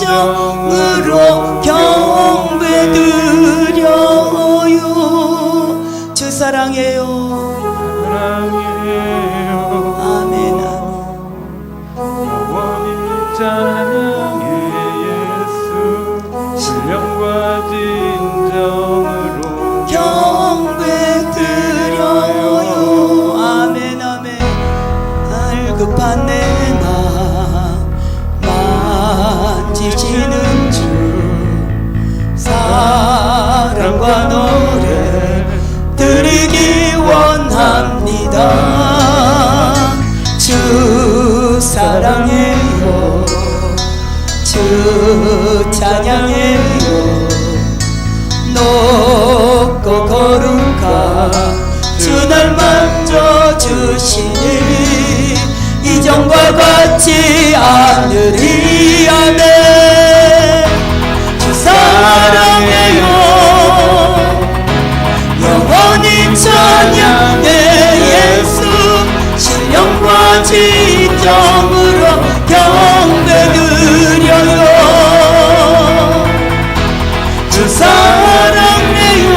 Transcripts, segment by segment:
진정으로 경배드려요. 주 사랑해요. 아멘. 영원히 찬양해 예수 신령과 진정으로 경배드려요. 아멘. 갈급한 내 마음 만지시는 주 사랑과 노래 드리기 원합니다. 주 사랑해요. 주 찬양해요. 높고 거룩한 주 날 만져주시니 이전과 같지 않으리. 아멘. 주 사랑해요. 영원히 찬양해 예수 신령과 진정으로 경배드려요. 주 사랑해요.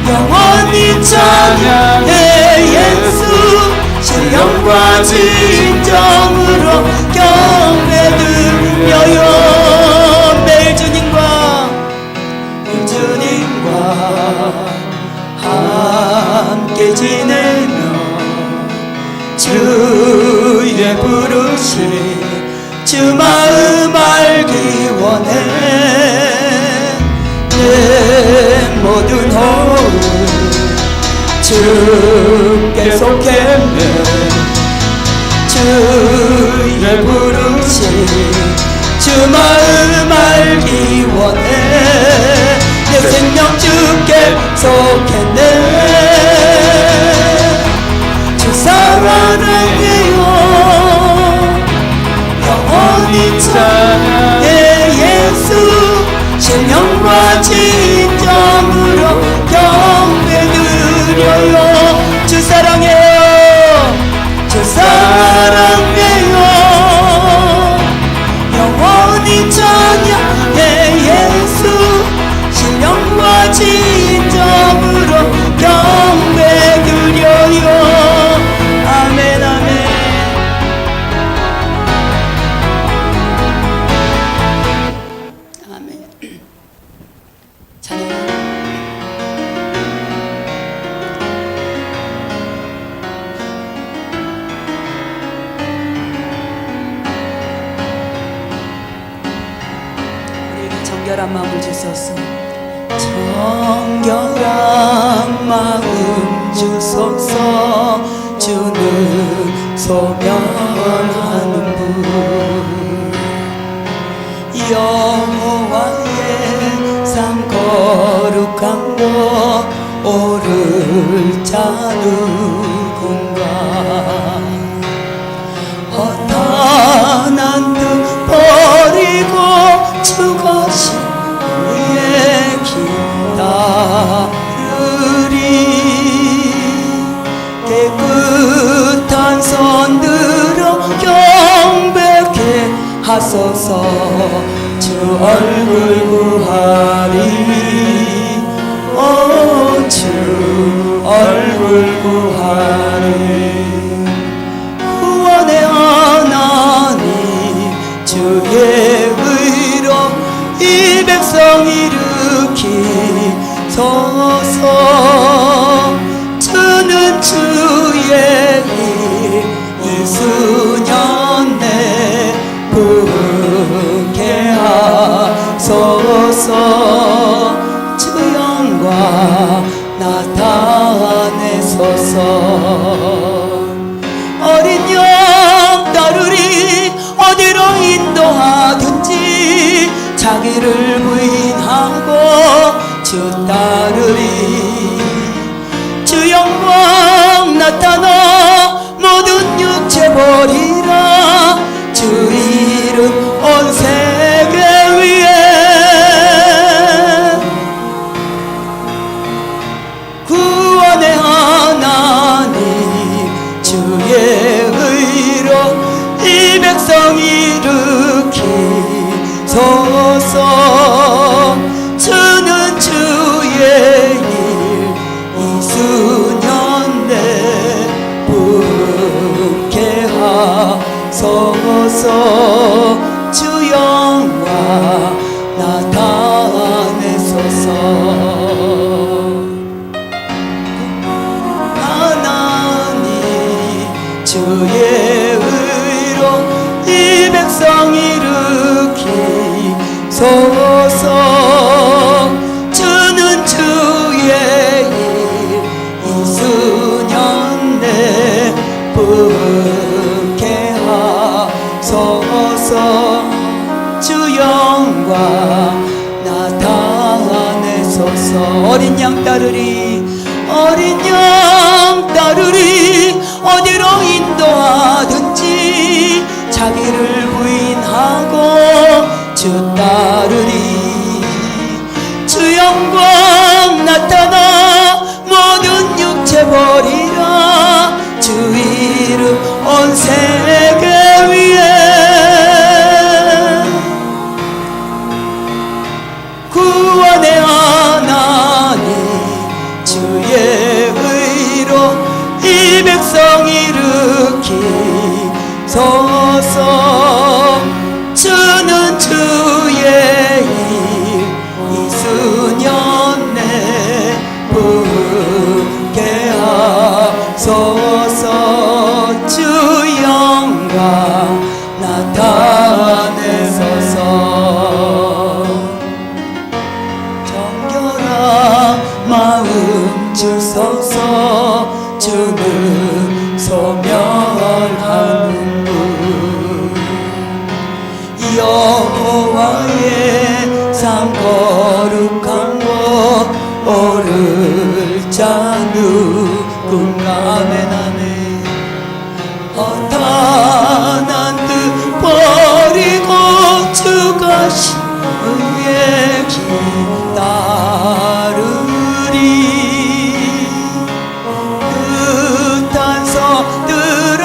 영원히 찬양해 예수 신령과 진정으로 경배드려요. 매일 주님과 함께 지내며 주의 부르심 주 마음 알기 원해. 내 모든 호흡 주께 속했네. 주의 부르심 주 마음 알기 원해. 내 생명 주께 속했네. 주 사랑해요. 영원히 찬양해 예수 신령과 진정으로 경배드려요. 주 사랑해요. 주 사랑해요. 영원히 찬양해 예수 신령과 진정으로 경배드려요. 아멘. 찬양. 우리에게 정결한 마음을 주소서. 정결한 마음 주소서. 주는 소멸하는 분 여호와의 상 거룩한 것 오를 자 누군가. 허탄한 뜻 버리고 죽으신 우리의 기다르리. 깨끗한 손 들어 경배케 하소서. 주 얼굴 구하리. 오 주 얼굴 구하리. 구원의 하나님 주의 의로 이 백성 일으키소서. 주는 주의 일 이 수년 내 부흥케 하소서. 주 영광 나타내소서. 어린 양 따르리. 어디로 인도하든지 자기를 부인하고 주 따르리. 주 영광 나타나 모든 육체 버리라. 주 이름 온 세계 위에 구원의 하나님 주의 의로 이 백성 일으키 소서. 주는 주의 일 이수년 내분케 하소서. 주 영광 나타내소서. 어린 양 따르리 어린 양 따르리 어디로 인도하든지 자기를 부인하고 주 따르리. 주 영광 나타나 모든 육체 버리라. 주 이름 온 세계 위에 구원의 하나님 주의 의로 이 백성 일으키소서. 주는 주의 일 이수년 내분케 하소서. 주 영광 나타내소서. 정결한 마음 주소서. 주는 소멸하는 분 여호와의 상 거룩한 곳 오를 자 누군가면 아멘. 허탄한 뜻 버리고 주가 신의 기다르리. 끝한 서 들어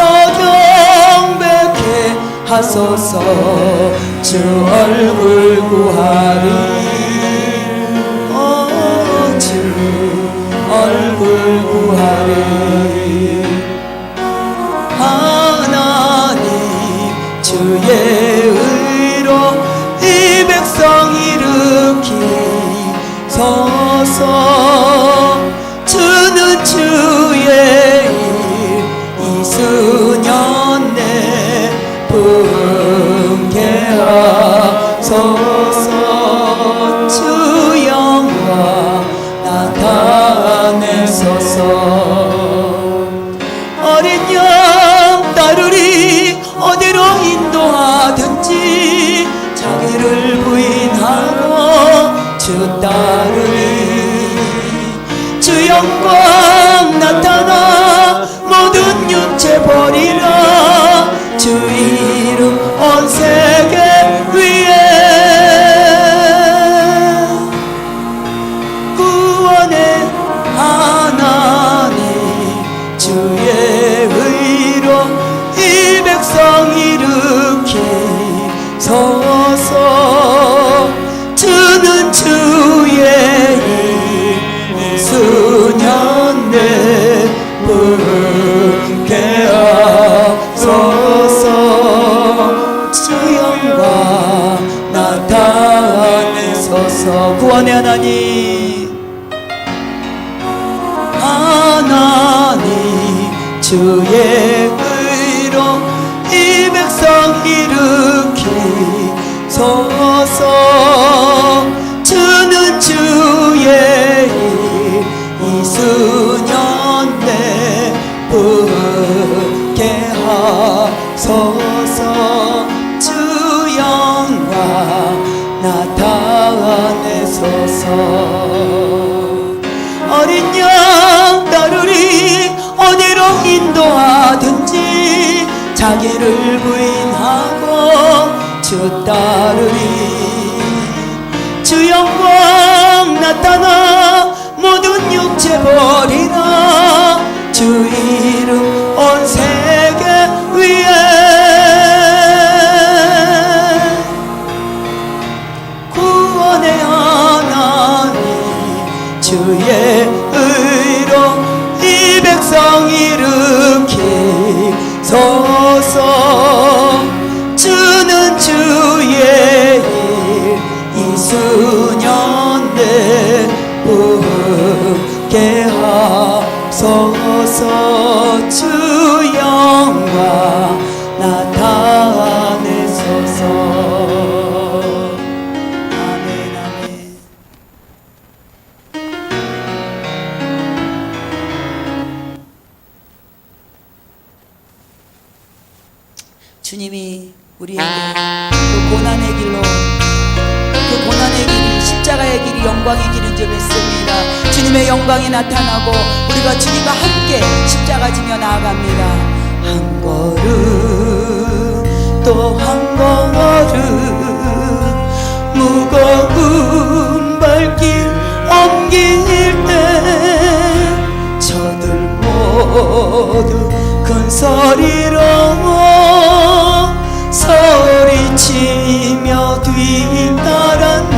경배케 하소서. 주 얼굴 구하리. 주 얼굴 구하리. 하나님 주의 의로 이 백성 일으키소서. 주는 주의 일 이수년 내분케 하소서. 주 영광 나타내소서. 어린 양 따르리 어디로 인도하든지 자기를 부인하고 주 따르리. 주 영광 나타나 모든 육체 버리라. 주 이름 온 세계 위에 구원의 하나님 주의 의로 이 백성 일으키소서. 주는 주의 일 이수년 내분케 하소서. 주 영광 나타내소서. 구원의 하나님 하나님 주의 의로 이 백성 일으키소서. 주는 주의 일 이수년 내분케 하소서. 주 영광 나타내소서. 어린 양 따르리 어디로 인도하든지 자기를 부인하고 주 따르리. 주 영광 나타나 모든 육체 버리라. 주 이름 온 세계 위에 구원의 하나님 주의 의로 이 백성 일으키소서. 주는 주의 일 이수년 내분케 하소서. 주 영광 나타내소서. 영광의 길인 줄 믿습니다. 주님의 영광이 나타나고 우리가 주님과 함께 십자가 지며 나아갑니다. 한 걸음 또 한 걸음 무거운 발길 옮길 때 저들 모두 큰 소리로 소리치며 뒤따랐네.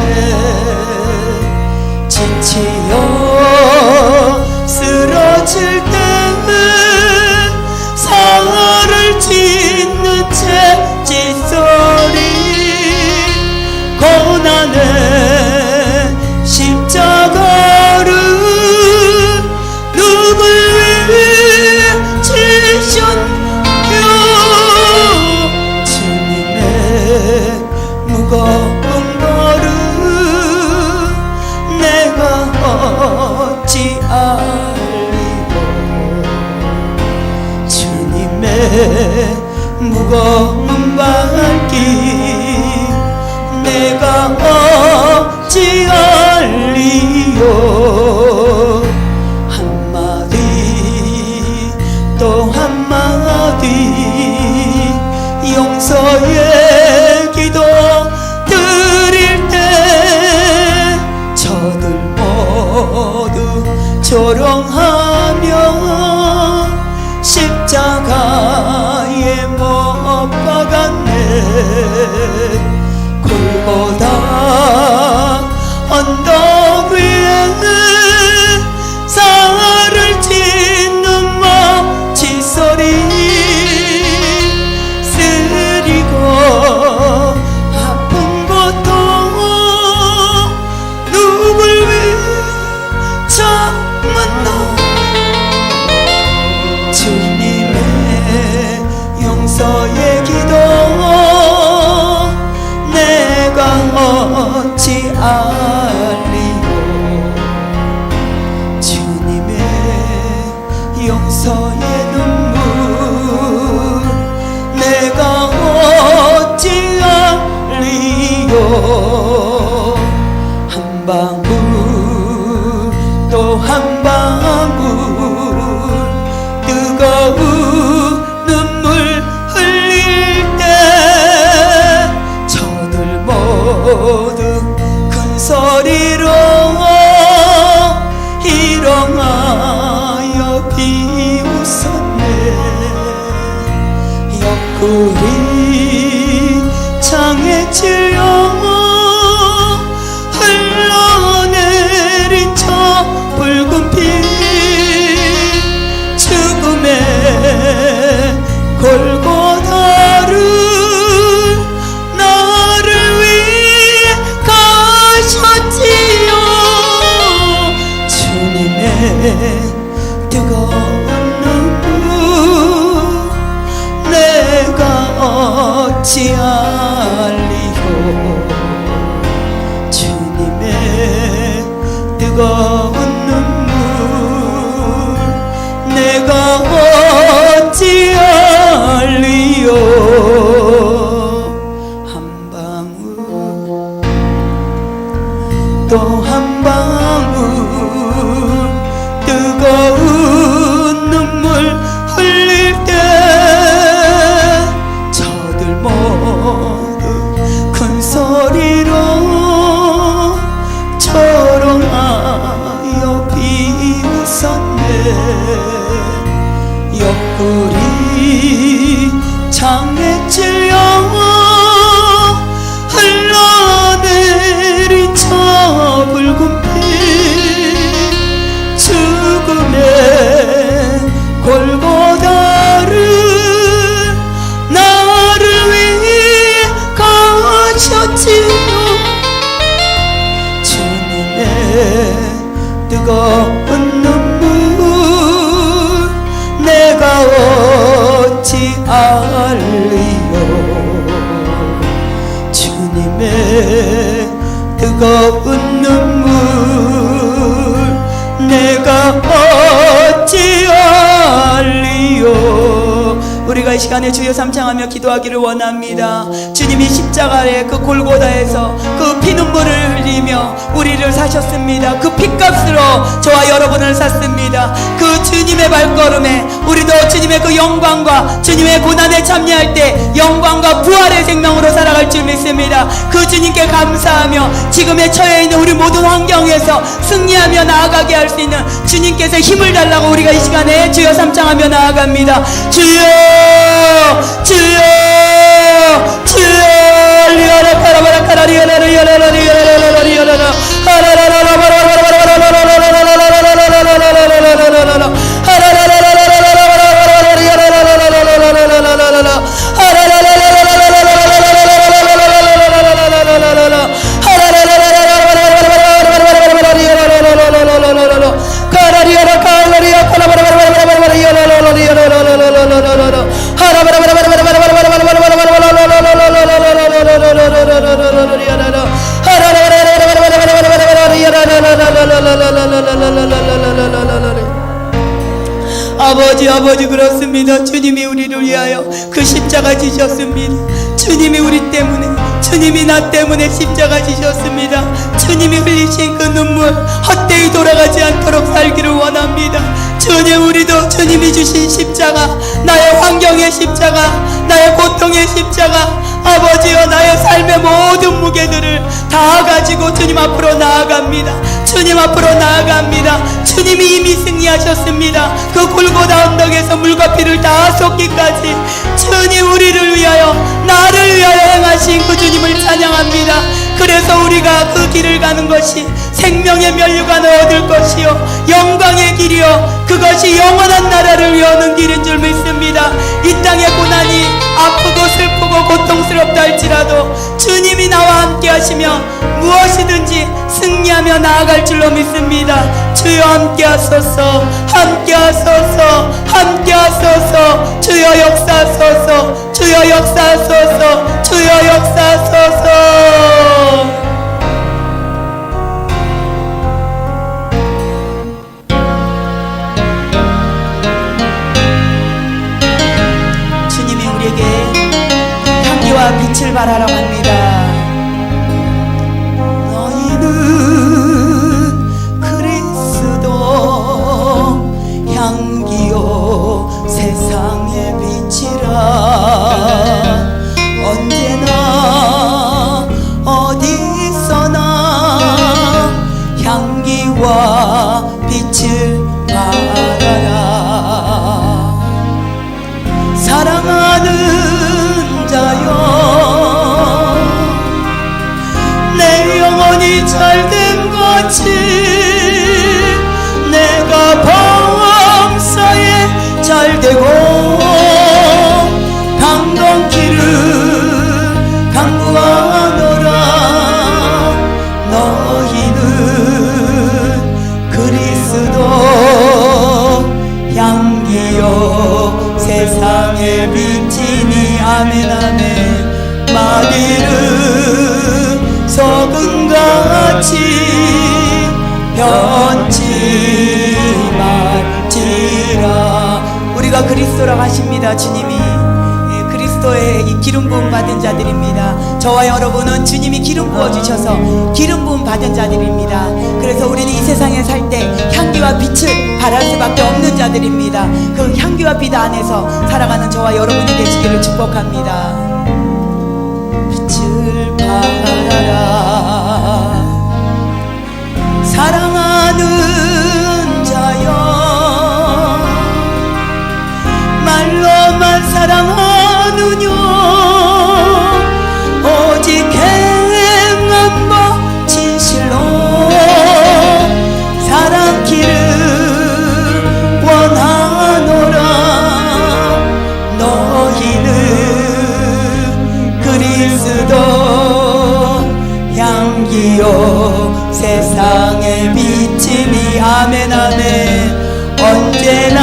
지치어 쓰러질 때는 살을 찢는 채찍소리 고난의 십자가를 누굴 위해 지셨냐. 주님의 무거운 걸음 내가 어찌 알리고 주님의 무거운 발길 내가 어찌 알리요. 한마디 또 한마디 용서의 기도 드릴 때 저들 모두 조롱하며 십자가에 못 박았네. 골고다 언덕 위에 살을 찢는 마치 소리 쓰리고 아픈 고통 누굴 위해 참았나. 주님의 용서의 기도 내가 어찌 알리요. 주님의 용서의 눈물 내가 어찌 알리요. 한 방울 또 한 방울 뜨거운 눈물 흘릴 때 저들 모두 큰 소리로 일어나여 비웃었네. 옆구리 창에 찔려 흘러내린 저 붉은 피 죽음의 골고다를 나를 위해 가셨지요. 주님의 뜨거운 눈물 내가 어찌 알리요. 주님의 뜨거운 눈물 내가 어찌 알리요. 한 방울 또 한 방울 뜨거운 눈물 흘릴 때 저들 모두 큰 소리로 조롱하여 비웃었네. 옆구리 창에 찔려 흘러내린 저 붉은 피 죽음의 골고다를 나를 위해 가셨지요. 주님의 뜨거운 눈물 내가 어찌 알리요. 주님의 뜨거운 눈물 내가 어찌 알리요. 우리가 이 시간에 주여 삼창하며 기도하기를 원합니다. 주님이 십자가의 그 골고다에서 그 피눈물을 흘리며 우리를 사셨습니다. 그 핏값으로 저와 여러분을 샀습니다. 그 주님의 발걸음에 우리도 주님의 그 영광과 주님의 고난에 참여할 때 영광과 부활의 생명으로 살아갈 줄 믿습니다. 그 주님께 감사하며 지금의 처해 있는 우리 모든 환경에서 승리하며 나아가게 할 수 있는 주님께서 힘을 달라고 우리가 이 시간에 주여 삼창하며 나아갑니다. 주여 주여 주여 리아라 카라바라 카라리아라 리아라 리아라 리아라 아버지 그렇습니다. 주님이 우리를 위하여 그 십자가 지셨습니다. 주님이 우리 때문에 주님이 나 때문에 십자가 지셨습니다. 주님이 흘리신 그 눈물 헛되이 돌아가지 않도록 살기를 원합니다. 주님 우리도 주님이 주신 십자가 나의 환경의 십자가 나의 고통의 십자가 아버지여 나의 삶의 모든 무게들을 다 가지고 주님 앞으로 나아갑니다. 주님 앞으로 나아갑니다. 주님이 이미 승리하셨습니다. 그 골고다 언덕에서 물과 피를 다 쏟기까지 주님 우리를 위하여 나를 위하여 행하신 그 주님을 찬양합니다. 그래서 우리가 그 길을 가는 것이 생명의 면류관을 얻을 것이요 영광의 길이요 그것이 영원한 나라를 여는 길인 줄 믿습니다. 이 땅의 고난이 아프고 슬프고 고통스럽다 할지라도 주님이 나와 함께 하시며 무엇이든지 승리하며 나아갈 줄로 믿습니다. 주여 함께 하소서 함께 하소서 함께 하소서 주여 역사하소서 주여 역사하소서 주여 역사하소서. 주님이 우리에게 향기와 빛을 발하라고 합니다. 너희는 그리스도 향기요 세상의 빛이라. 언제나 어디서나 향기와 빛을 발하라. 사랑하는 자여 내 영혼이 잘된 같이 내가 범사에 잘되고 강동길을 강구하노라. 너희는 그리스도 향기요 세상의 빛이니. 아멘 아멘. 마디를 소금같이 변치 말지라. 우리가 그리스도라고 하십니다. 주님이 그리스도의 이 기름 부음 받은 자들입니다. 저와 여러분은 주님이 기름 부어 주셔서 기름 부음 받은 자들입니다. 그래서 우리는 이 세상에 살 때 향기와 빛을 발할 수밖에 없는 자들입니다. 그 향기와 빛 안에서 살아가는 저와 여러분이 되시기를 축복합니다. 빛을 발하라. 사랑하는 자여 말로만 사랑하느냐. 오직 행함과 진실로 사랑기를 원하노라. 너희는 그리스도 향기요 세상의 빛이니. 아멘 아멘. 언제나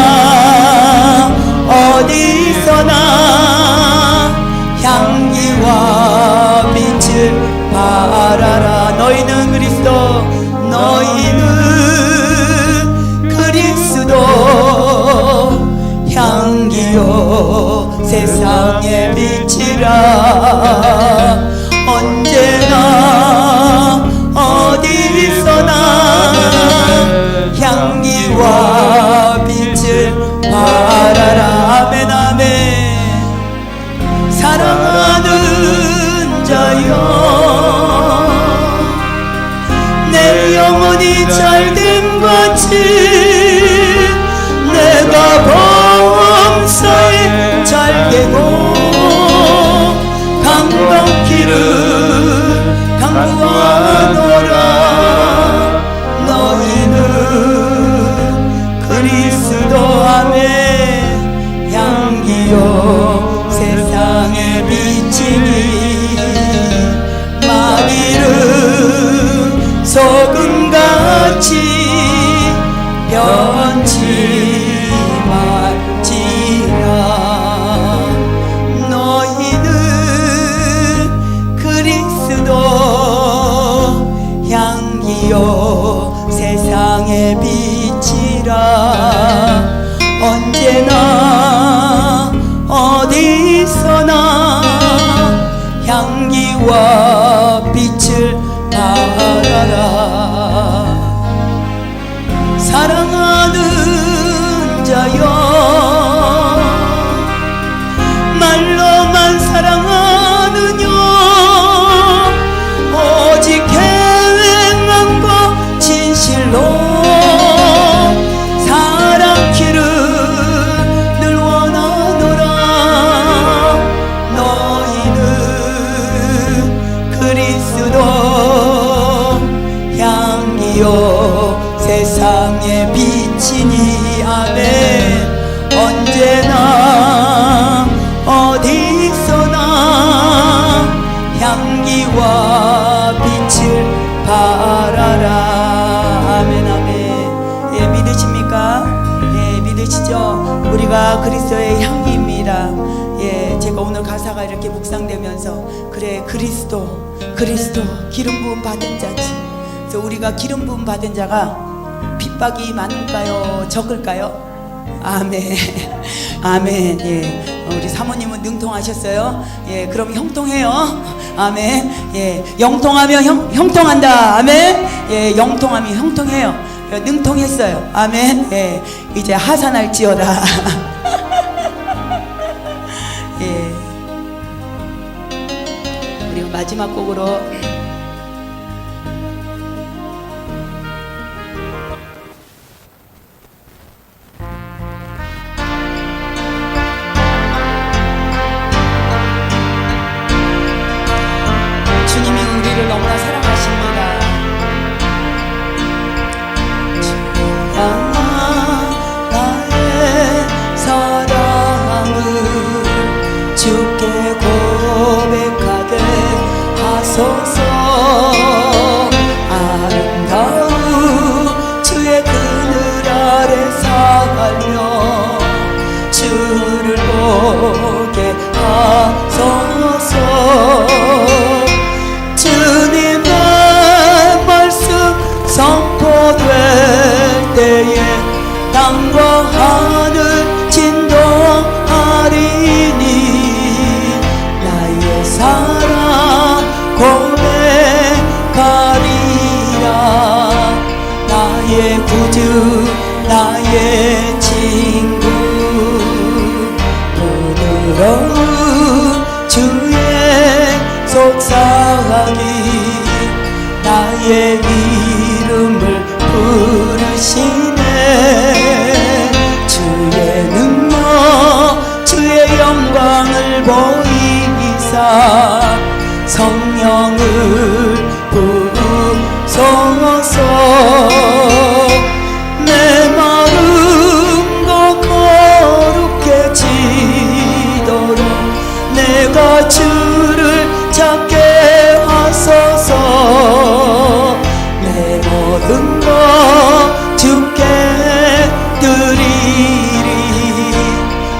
어디서나 향기와 빛을 발하라. 너희는 그리스도 너희는 그리스도 향기요 세상의 빛이라. 언제나 어디 일이 잘된 같이 내가 범사에 잘되고 강건길을 강구하노라. 너희는 그리스도 안에 향기요 세상에 비치니 마귀는 소금같이 변치 말지라. 너희는 그리스도 향기요 세상에 비치라. 언제나 어디서나 향기와 빛을 발하라. 사랑하는 자여 말로만 사랑하느냐 오직 계획만과 진실로 사랑키를 늘 원하노라. 너희는 그리스도 향기요 세상에 비치니 아멘. 언제나 어디서나 향기와 빛을 발하라. 아멘 아멘. 예, 믿으십니까? 예, 믿으시죠? 우리가 그리스도의 향기입니다. 예, 제가 오늘 가사가 이렇게 묵상되면서 그래 그리스도 기름 부음 받은 자지. 그래서 우리가 기름 부음 받은 자가 핍박이 많을까요? 적을까요? 아멘 아멘. 예, 우리 사모님은 능통하셨어요. 예, 그럼 형통해요. 아멘. 예, 영통하면 형통한다. 아멘. 예, 영통하면 형통해요. 능통했어요. 아멘. 예, 이제 하산할지어다. 예, 우리가 마지막 곡으로 주님이 우리를 너무나 사랑하십니다. 나의 사랑을 주께 고백하게 하소서. 아름다운 주의 그늘 아래 살며 주를 보게 하소서. 주님의 말씀 선포될 때에 땅과 하늘 진동하리니 나의 사랑 고백하리라. 나의 구주 나의 친구 부드러운 주의 속삭이 나의 이름을 부르시네. 주의 능력 주의 영광을 보이사 성령을 부으소서. 내 마음도 거룩해지도록 내가 주를 찾게 하소서. 내 모든 것 주께 드리리.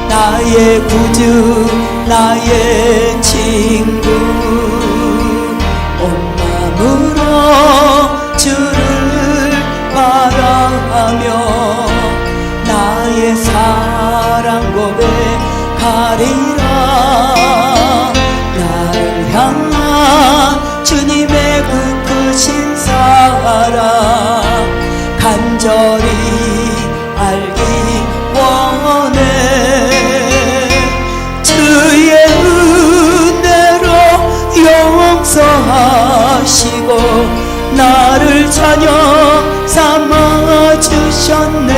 나의 구주 나의 친구 온 마음으로 주를 바라며 나의 사랑 고백하리라. 나를 향한 주님의 그 크신 사랑 간절히 알기 원해. 주의 은혜로 용서하시고 나를 자녀 주셨네.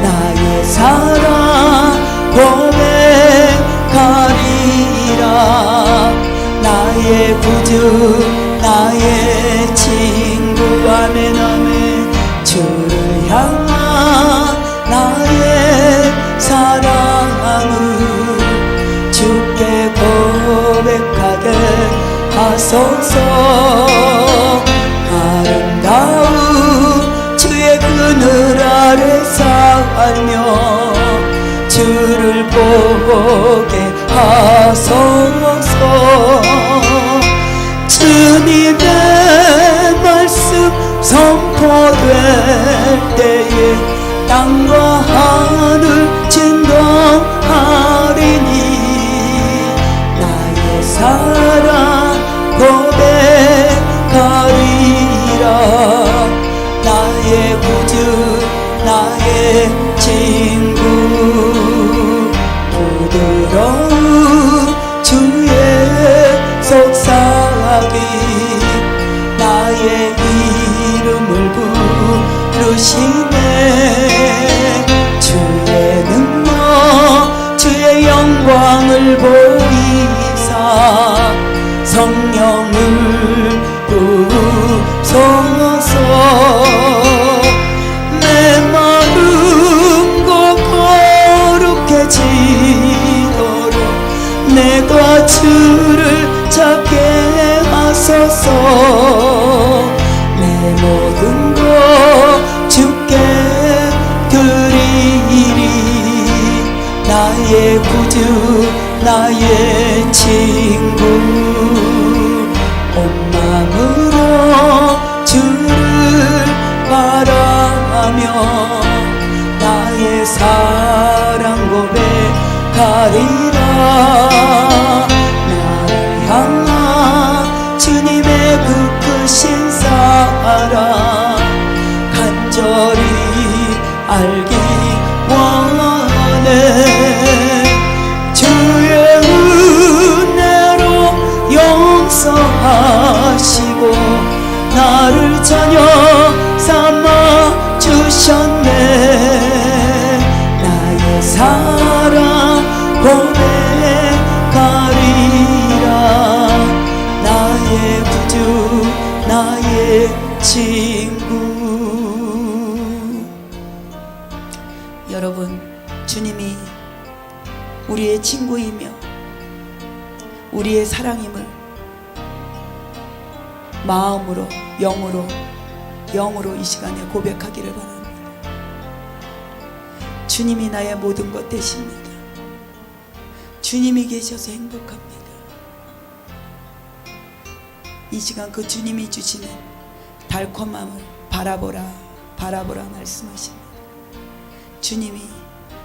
나의 사랑 고백하리라. 나의 구주 나의 친구 아멘 아멘. 주를 향한 나의 사랑을 주께 고백하게 하소서. 아름다운 주의 그늘 아래 살며 주를 보게 하소서. 주님의 말씀 선포될 때에 땅과 하늘 진동하리니. 나의 사랑 고백하리라. 나의 구주 나의 친구 부드러운 주의 속삭임 나의 이름을 부르시네. 주의 능력 주의 영광을 보이사 성령을 부소서. 내 마음도 거룩해지도록 내가 주를 찾게 하소서. 내 모든 것 주께 드리리. 나의 구주 나의 친구 온 마음으로 주를 바라며 나의 사랑 고백하리라. 나를 향한 주님의 그 크신 사랑 간절히 알기 원해. 주의 은혜로 용서하시고 나를 자녀 삼아 주셨네. 나의 사랑 고백하리라. 나의 구주 나의 친구. 여러분, 주님이 우리의 친구이며 우리의 사랑임을 마음으로 영으로 이 시간에 고백하기를 바랍니다. 주님이 나의 모든 것 되십니다. 주님이 계셔서 행복합니다. 이 시간 그 주님이 주시는 달콤함을 바라보라 말씀하십니다. 주님이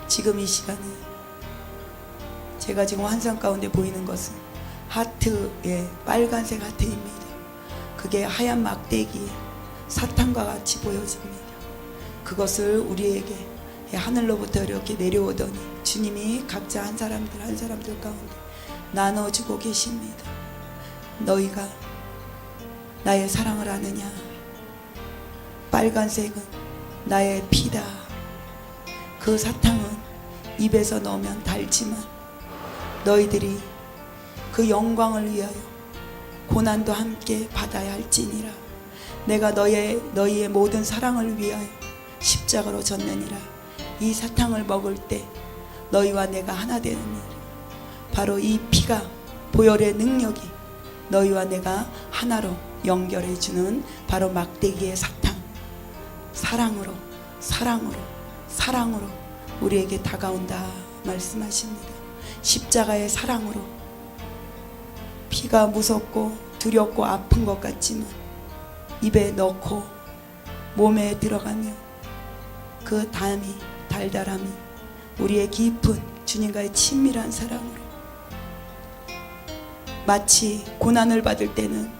지금 이 시간에 제가 지금 환상 가운데 보이는 것은 하트의 빨간색 하트입니다. 그게 하얀 막대기에 사탄과 같이 보여집니다. 그것을 우리에게 하늘로부터 이렇게 내려오더니 주님이 각자 한 사람들 가운데 나눠주고 계십니다. 너희가 나의 사랑을 아느냐? 빨간색은 나의 피다. 그 사탕은 입에서 넣으면 달지만 너희들이 그 영광을 위하여 고난도 함께 받아야 할지니라. 내가 너희의 모든 사랑을 위하여 십자가로 졌느니라. 이 사탕을 먹을 때 너희와 내가 하나 되느니라. 바로 이 피가 보혈의 능력이 너희와 내가 하나로 연결해주는 바로 막대기의 사탕. 사랑으로 우리에게 다가온다 말씀하십니다. 십자가의 사랑으로 피가 무섭고 두렵고 아픈 것 같지만 입에 넣고 몸에 들어가며 그 달달함이 우리의 깊은 주님과의 친밀한 사랑으로 마치 고난을 받을 때는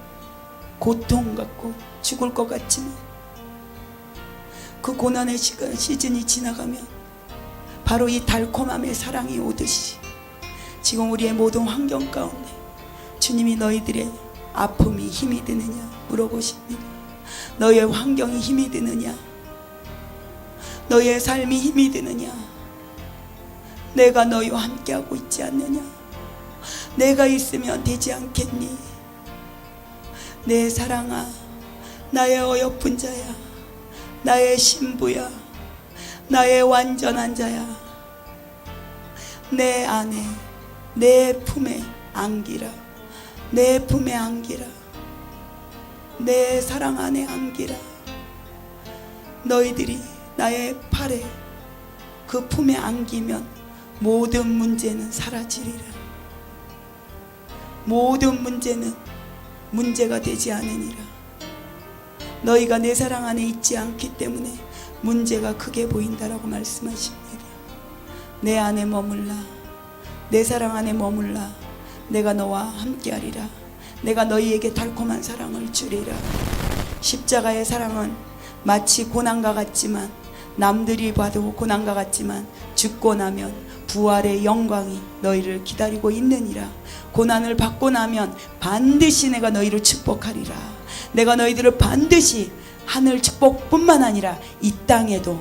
고통 같고 죽을 것 같지만 그 고난의 시즌이 지나가면 바로 이 달콤함의 사랑이 오듯이 지금 우리의 모든 환경 가운데 주님이 너희들의 아픔이 힘이 드느냐 물어보십니다. 너희의 환경이 힘이 드느냐? 너의 삶이 힘이 드느냐? 내가 너희와 함께하고 있지 않느냐? 내가 있으면 되지 않겠니? 내 사랑아, 나의 어여쁜 자야, 나의 신부야, 나의 완전한 자야, 내 안에 내 품에 안기라, 내 품에 안기라, 내 사랑 안에 안기라. 너희들이 나의 팔에 그 품에 안기면 모든 문제는 사라지리라. 모든 문제는 문제가 되지 않으니라. 너희가 내 사랑 안에 있지 않기 때문에 문제가 크게 보인다라고 말씀하십니다. 내 안에 머물라, 내 사랑 안에 머물라. 내가 너와 함께하리라. 내가 너희에게 달콤한 사랑을 주리라. 십자가의 사랑은 마치 고난과 같지만, 남들이 봐도 고난과 같지만 죽고 나면 부활의 영광이 너희를 기다리고 있느니라. 고난을 받고 나면 반드시 내가 너희를 축복하리라. 내가 너희들을 반드시 하늘 축복뿐만 아니라 이 땅에도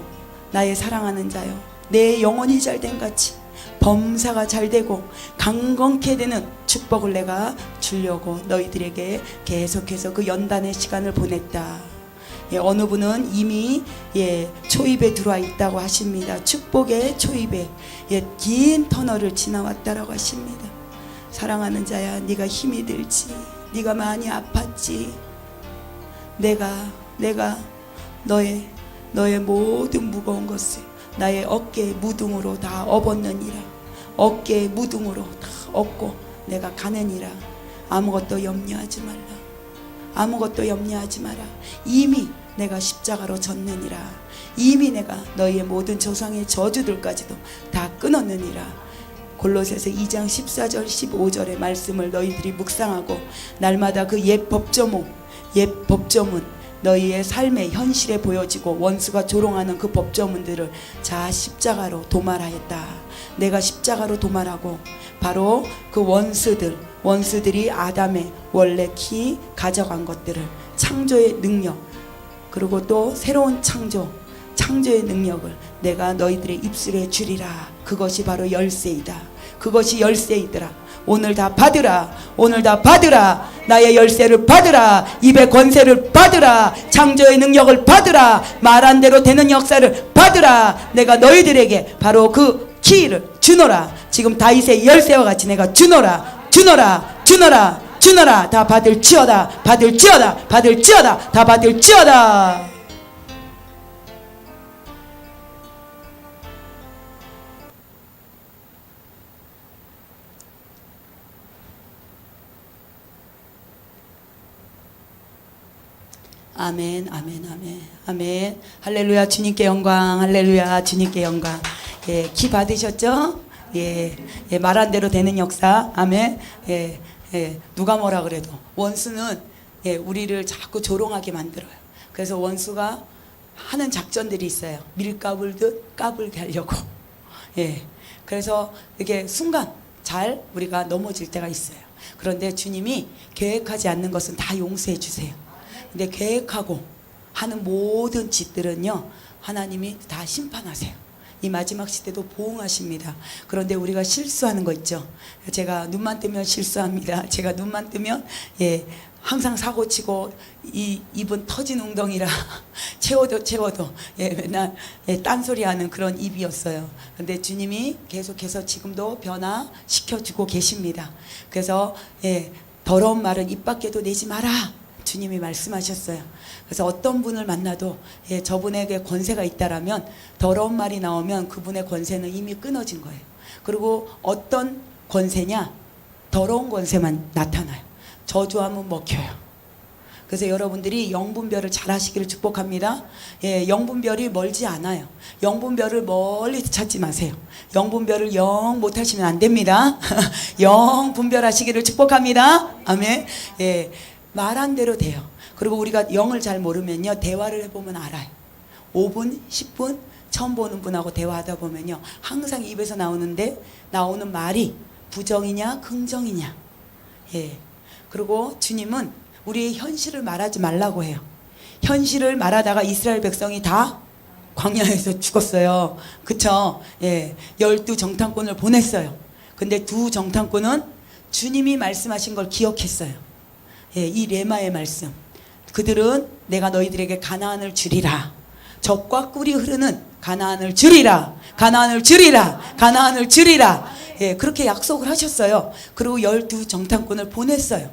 나의 사랑하는 자여, 내 영혼이 잘된 같이 범사가 잘되고 강건케 되는 축복을 내가 주려고 너희들에게 계속해서 그 연단의 시간을 보냈다. 어느 분은 이미 초입에 들어와 있다고 하십니다. 축복의 초입에 긴 터널을 지나왔다라고 하십니다. 사랑하는 자야, 네가 힘이 들지, 네가 많이 아팠지. 내가 너의 모든 무거운 것을 나의 어깨의 무등으로 다 업었느니라. 어깨의 무등으로 다 업고 내가 가느니라. 아무것도 염려하지 말라. 아무것도 염려하지 마라. 이미 내가 십자가로 졌느니라. 이미 내가 너희의 모든 조상의 저주들까지도 다 끊었느니라. 골로새서 2장 14절 15절의 말씀을 너희들이 묵상하고 날마다 그 옛 법조문 너희의 삶의 현실에 보여지고 원수가 조롱하는 그 법조문들을 자 십자가로 도말하였다. 내가 십자가로 도말하고 바로 그 원수들이 아담의 원래 키 가져간 것들을, 창조의 능력, 그리고 또 새로운 창조의 능력을 내가 너희들의 입술에 주리라. 그것이 바로 열쇠이다. 그것이 열쇠이더라. 오늘 다 받으라. 오늘 다 받으라. 나의 열쇠를 받으라. 입의 권세를 받으라. 창조의 능력을 받으라. 말한 대로 되는 역사를 받으라. 내가 너희들에게 바로 그 키를 주노라. 지금 다윗의 열쇠와 같이 내가 주노라. 다 받을지어다. 다 받을지어다. 아멘, 아멘, 아멘, 아멘. 할렐루야, 주님께 영광. 할렐루야, 주님께 영광. 키 받으셨죠? 말한 대로 되는 역사. 아멘. 누가 뭐라 그래도 원수는 우리를 자꾸 조롱하게 만들어요. 그래서 원수가 하는 작전들이 있어요. 밀가불 듯 까불게 하려고. 그래서 이게 순간 잘 우리가 넘어질 때가 있어요. 그런데 주님이 계획하지 않는 것은 다 용서해 주세요. 근데 계획하고 하는 모든 짓들은요, 하나님이 다 심판하세요. 이 마지막 시대도 보응하십니다. 그런데 우리가 실수하는 거 있죠. 제가 눈만 뜨면 실수합니다. 제가 눈만 뜨면 항상 사고치고 입은 터진 웅덩이라 채워도 맨날 딴소리하는 그런 입이었어요. 근데 주님이 계속해서 지금도 변화시켜주고 계십니다. 그래서 더러운 말은 입 밖에도 내지 마라. 주님이 말씀하셨어요. 그래서 어떤 분을 만나도 저분에게 권세가 있다라면 더러운 말이 나오면 그분의 권세는 이미 끊어진 거예요. 그리고 어떤 권세냐? 더러운 권세만 나타나요. 저주하면 먹혀요. 그래서 여러분들이 영분별을 잘 하시기를 축복합니다. 영분별이 멀지 않아요. 영분별을 멀리 찾지 마세요. 영분별을 영 못하시면 안 됩니다. 영분별하시기를 축복합니다. 아멘. 말한 대로 돼요. 그리고 우리가 영을 잘 모르면요, 대화를 해보면 알아요. 5분, 10분 처음 보는 분하고 대화하다 보면요, 항상 입에서 나오는 말이 부정이냐 긍정이냐. 그리고 주님은 우리의 현실을 말하지 말라고 해요. 현실을 말하다가 이스라엘 백성이 다 광야에서 죽었어요. 그쵸? 예, 12정탐꾼을 보냈어요. 근데 2정탐꾼은 주님이 말씀하신 걸 기억했어요. 예, 이 레마의 말씀. 그들은 내가 너희들에게 가나안을 주리라. 젖과 꿀이 흐르는 가나안을 주리라. 가나안을 주리라. 가나안을 주리라. 예, 그렇게 약속을 하셨어요. 그리고 12정탐꾼을 보냈어요.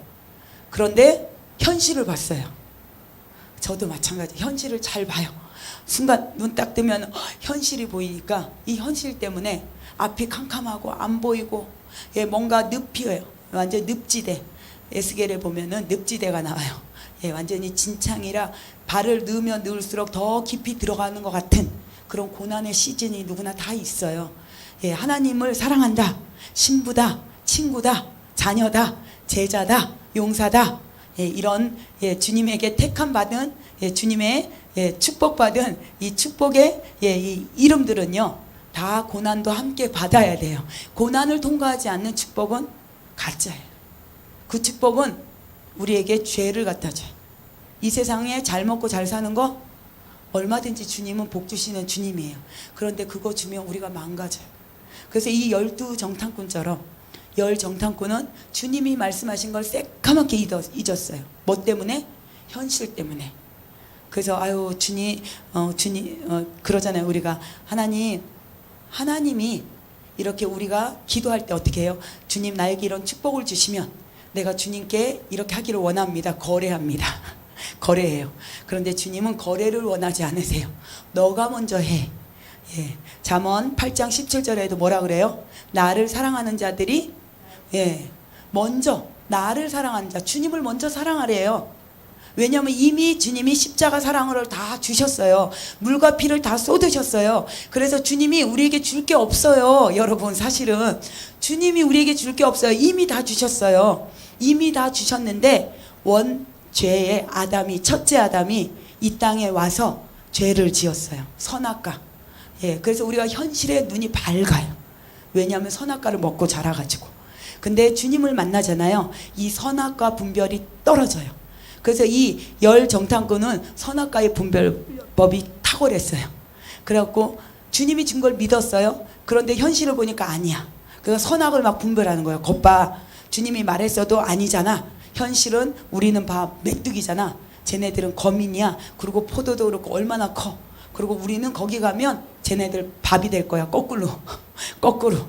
그런데 현실을 봤어요. 저도 마찬가지. 현실을 잘 봐요. 순간 눈 딱 뜨면 현실이 보이니까 이 현실 때문에 앞이 캄캄하고 안 보이고, 예, 뭔가 늪이에요. 완전 늪지대. 에스겔에 보면은 늪지대가 나와요. 예, 완전히 진창이라 발을 넣으면 넣을수록 더 깊이 들어가는 것 같은 그런 고난의 시즌이 누구나 다 있어요. 예, 하나님을 사랑한다, 신부다, 친구다, 자녀다, 제자다, 용사다, 예, 이런, 예, 주님에게 택함 받은, 예, 주님의, 예, 축복받은 이 축복의, 예, 이 이름들은요 다 고난도 함께 받아야 돼요. 고난을 통과하지 않는 축복은 가짜예요. 그 축복은 우리에게 죄를 갖다 줘요. 이 세상에 잘 먹고 잘 사는 거 얼마든지 주님은 복 주시는 주님이에요. 그런데 그거 주면 우리가 망가져요. 그래서 이 12정탐꾼처럼 10정탐꾼은 주님이 말씀하신 걸 새까맣게 잊었어요. 뭐 때문에? 현실 때문에. 그래서 아유 주님 그러잖아요. 우리가 하나님이 이렇게 우리가 기도할 때 어떻게 해요? 주님 나에게 이런 축복을 주시면 내가 주님께 이렇게 하기를 원합니다. 거래합니다. 거래해요. 그런데 주님은 거래를 원하지 않으세요. 너가 먼저 해. 예. 잠언 8장 17절에도 뭐라 그래요? 나를 사랑하는 자들이, 예, 먼저 나를 사랑하는 자, 주님을 먼저 사랑하래요. 왜냐하면 이미 주님이 십자가 사랑을 다 주셨어요. 물과 피를 다 쏟으셨어요. 그래서 주님이 우리에게 줄 게 없어요. 여러분, 사실은 주님이 우리에게 줄 게 없어요. 이미 다 주셨어요. 이미 다 주셨는데 원죄의 아담이, 첫째 아담이 이 땅에 와서 죄를 지었어요. 선악과. 예, 그래서 우리가 현실에 눈이 밝아요. 왜냐하면 선악과를 먹고 자라가지고. 근데 주님을 만나잖아요. 이 선악과 분별이 떨어져요. 그래서 이 10정탐꾼은 선악과의 분별법이 탁월했어요. 그래갖고 주님이 준 걸 믿었어요. 그런데 현실을 보니까 아니야. 그래서 선악을 막 분별하는 거예요. 겉봐 주님이 말했어도 아니잖아. 현실은 우리는 메뚜기잖아. 쟤네들은 거민이야. 그리고 포도도 그렇고 얼마나 커. 그리고 우리는 거기 가면 쟤네들 밥이 될 거야. 거꾸로. 거꾸로.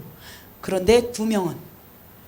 그런데 2명은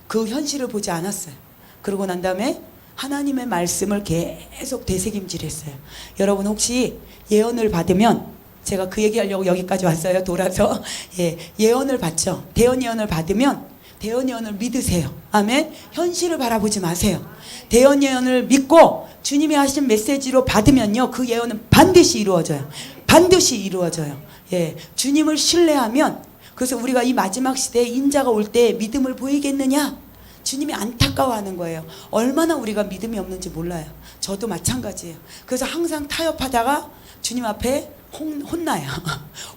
그 현실을 보지 않았어요. 그러고 난 다음에 하나님의 말씀을 계속 되새김질했어요. 여러분 혹시 예언을 받으면, 제가 그 얘기하려고 여기까지 왔어요. 돌아서. 예, 예언을 받죠. 대언 예언을 받으면 대언 예언을 믿으세요. 아멘. 현실을 바라보지 마세요. 대언 예언을 믿고 주님이 하신 메시지로 받으면요, 그 예언은 반드시 이루어져요. 반드시 이루어져요. 예, 주님을 신뢰하면. 그래서 우리가 이 마지막 시대에 인자가 올 때 믿음을 보이겠느냐? 주님이 안타까워하는 거예요. 얼마나 우리가 믿음이 없는지 몰라요. 저도 마찬가지예요. 그래서 항상 타협하다가 주님 앞에 혼나요.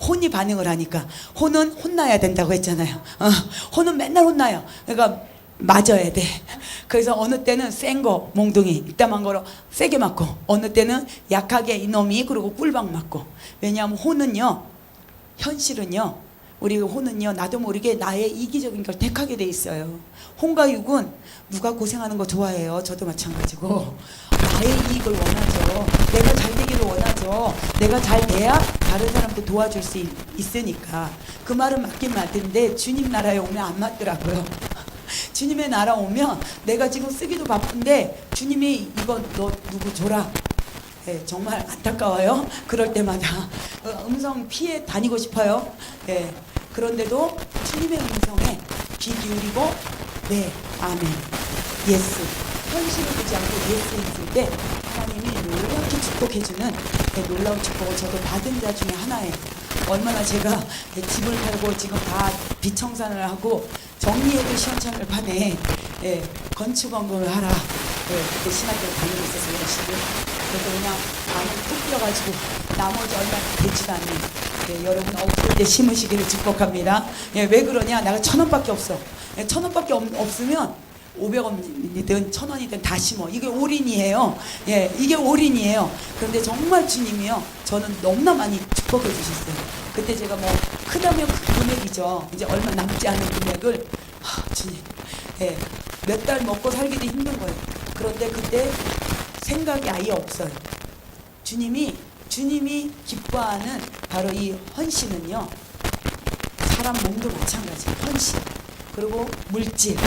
혼이 반응을 하니까. 혼은 혼나야 된다고 했잖아요. 혼은 맨날 혼나요. 그러니까 맞아야 돼. 그래서 어느 때는 센 거, 몽둥이 이따만 거로 세게 맞고, 어느 때는 약하게 이놈이, 그리고 꿀박 맞고. 왜냐하면 혼은요, 현실은요, 우리 혼은요, 나도 모르게 나의 이기적인 걸 택하게 돼 있어요. 혼과 육은 누가 고생하는 거 좋아해요. 저도 마찬가지고. 나의 이익을 원하죠. 내가 잘 되기를 원하죠. 내가 잘 돼야 다른 사람도 도와줄 수 있으니까. 그 말은 맞긴 맞는데 주님 나라에 오면 안 맞더라고요. 주님의 나라 오면 내가 지금 쓰기도 바쁜데 주님이 이거 너 누구 줘라. 예, 정말 안타까워요. 그럴 때마다 음성 피해 다니고 싶어요. 예, 그런데도 주님의 음성에 귀 기울이고 네, 아멘, 예스. 현실을 보지 않고 예스 했을 때 하나님이 놀랍게 축복해주는 놀라운 축복을 저도 받은 자 중에 하나예요. 얼마나 제가 집을 팔고 지금 다 비청산을 하고 정리해도 시원찮을 판에, 예, 건축 원금을 하라. 예, 그때 신학교를 다니고 있어서 열심히. 그래서 그냥 밤을 뚝 뛰어가지고 나머지 얼마 되지도 않는, 예, 여러분 없을 때 심으시기를 축복합니다. 예, 왜 그러냐? 내가 1,000원밖에 없어. 예, 1,000원밖에 없으면 500원이든 1000원이든 다 심어. 이게 올인이에요. 예, 이게 올인이에요. 그런데 정말 주님이요, 저는 너무나 많이 축복해 주셨어요. 그때 제가 뭐 크다면 그 금액이죠. 이제 얼마 남지 않은 금액을 주님, 예, 몇 달 먹고 살기도 힘든 거예요. 그런데 그때 생각이 아예 없어요. 주님이 기뻐하는 바로 이 헌신은요, 사람 몸도 마찬가지예요. 헌신, 그리고 물질,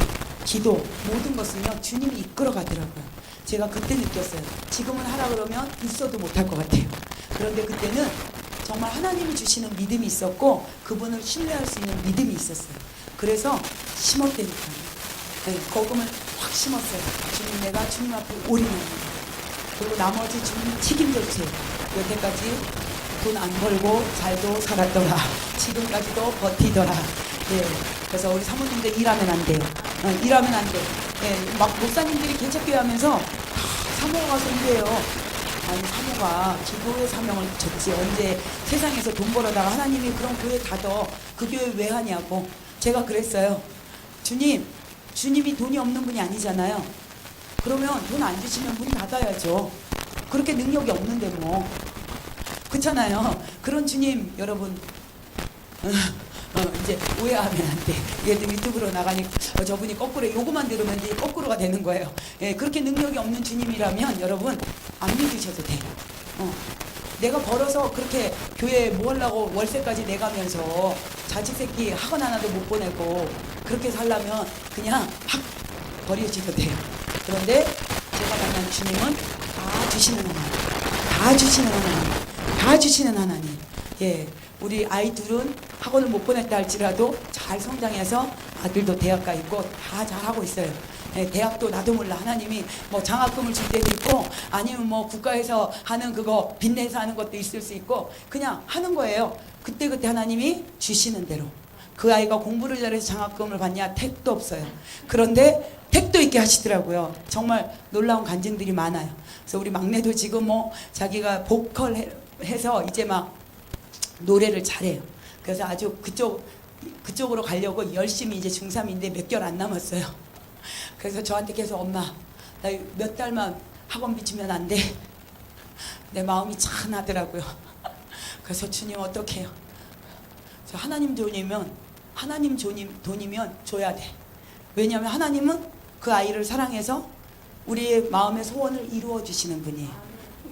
기도, 모든 것은요 주님이 이끌어 가더라고요. 제가 그때 느꼈어요. 지금은 하라 그러면 있어도 못할 것 같아요. 그런데 그때는 정말 하나님이 주시는 믿음이 있었고 그분을 신뢰할 수 있는 믿음이 있었어요. 그래서 심었다니까요. 네, 거금을 확 심었어요. 주님, 내가 주님 앞에 올인합니다. 그리고 나머지 주님 책임져 주세요. 여태까지 돈 안 벌고 잘도 살았더라. 지금까지도 버티더라. 예, 그래서 우리 사모님들 일하면 안 돼요. 일하면 안 돼. 예, 막 목사님들이 개척교회 하면서 사모가 가서 일해요. 아니, 사모가 기도의 사명을 졌지. 언제 세상에서 돈 벌어다가 하나님이 그런 교회 닫어. 그 교회 왜 하냐고. 제가 그랬어요. 주님이 돈이 없는 분이 아니잖아요. 그러면 돈 안 주시면 문 닫아야죠. 그렇게 능력이 없는데 뭐. 그렇잖아요. 그런 주님, 여러분, 이제 오해하면 안 돼. 얘도 유튜브로 나가니 저분이 거꾸로 요거만 들으면 이제 거꾸로가 되는 거예요. 예, 그렇게 능력이 없는 주님이라면 여러분 안 믿으셔도 돼요. 내가 벌어서 그렇게 교회에 뭐 하려고 월세까지 내가면서 자식 새끼 학원 하나도 못 보내고 그렇게 살려면 그냥 확 버리셔도 돼요. 그런데 제가 만난 주님은 다 주시는 하나님, 다 주시는 하나님, 다 주시는 하나님. 예, 우리 아이 둘은 학원을 못 보냈다 할지라도 잘 성장해서 아들도 대학 가 있고 다 잘하고 있어요. 예, 대학도 나도 몰라 하나님이 뭐 장학금을 줄 때도 있고 아니면 뭐 국가에서 하는 그거 빚내서 하는 것도 있을 수 있고 그냥 하는 거예요. 그때그때 하나님이 주시는 대로. 그 아이가 공부를 잘해서 장학금을 받냐? 택도 없어요. 그런데 택도 있게 하시더라고요. 정말 놀라운 간증들이 많아요. 그래서 우리 막내도 지금 뭐 자기가 보컬 해서 이제 막 노래를 잘해요. 그래서 아주 그쪽으로 가려고 열심히 이제 중3인데 몇 개월 안 남았어요. 그래서 저한테 계속 엄마, 나 몇 달만 학원 비치면 안 돼? 내 마음이 찬하더라고요. 그래서 주님 어떻게 해요? 하나님 돈이면 줘야 돼. 왜냐하면 하나님은 그 아이를 사랑해서 우리의 마음의 소원을 이루어 주시는 분이에요.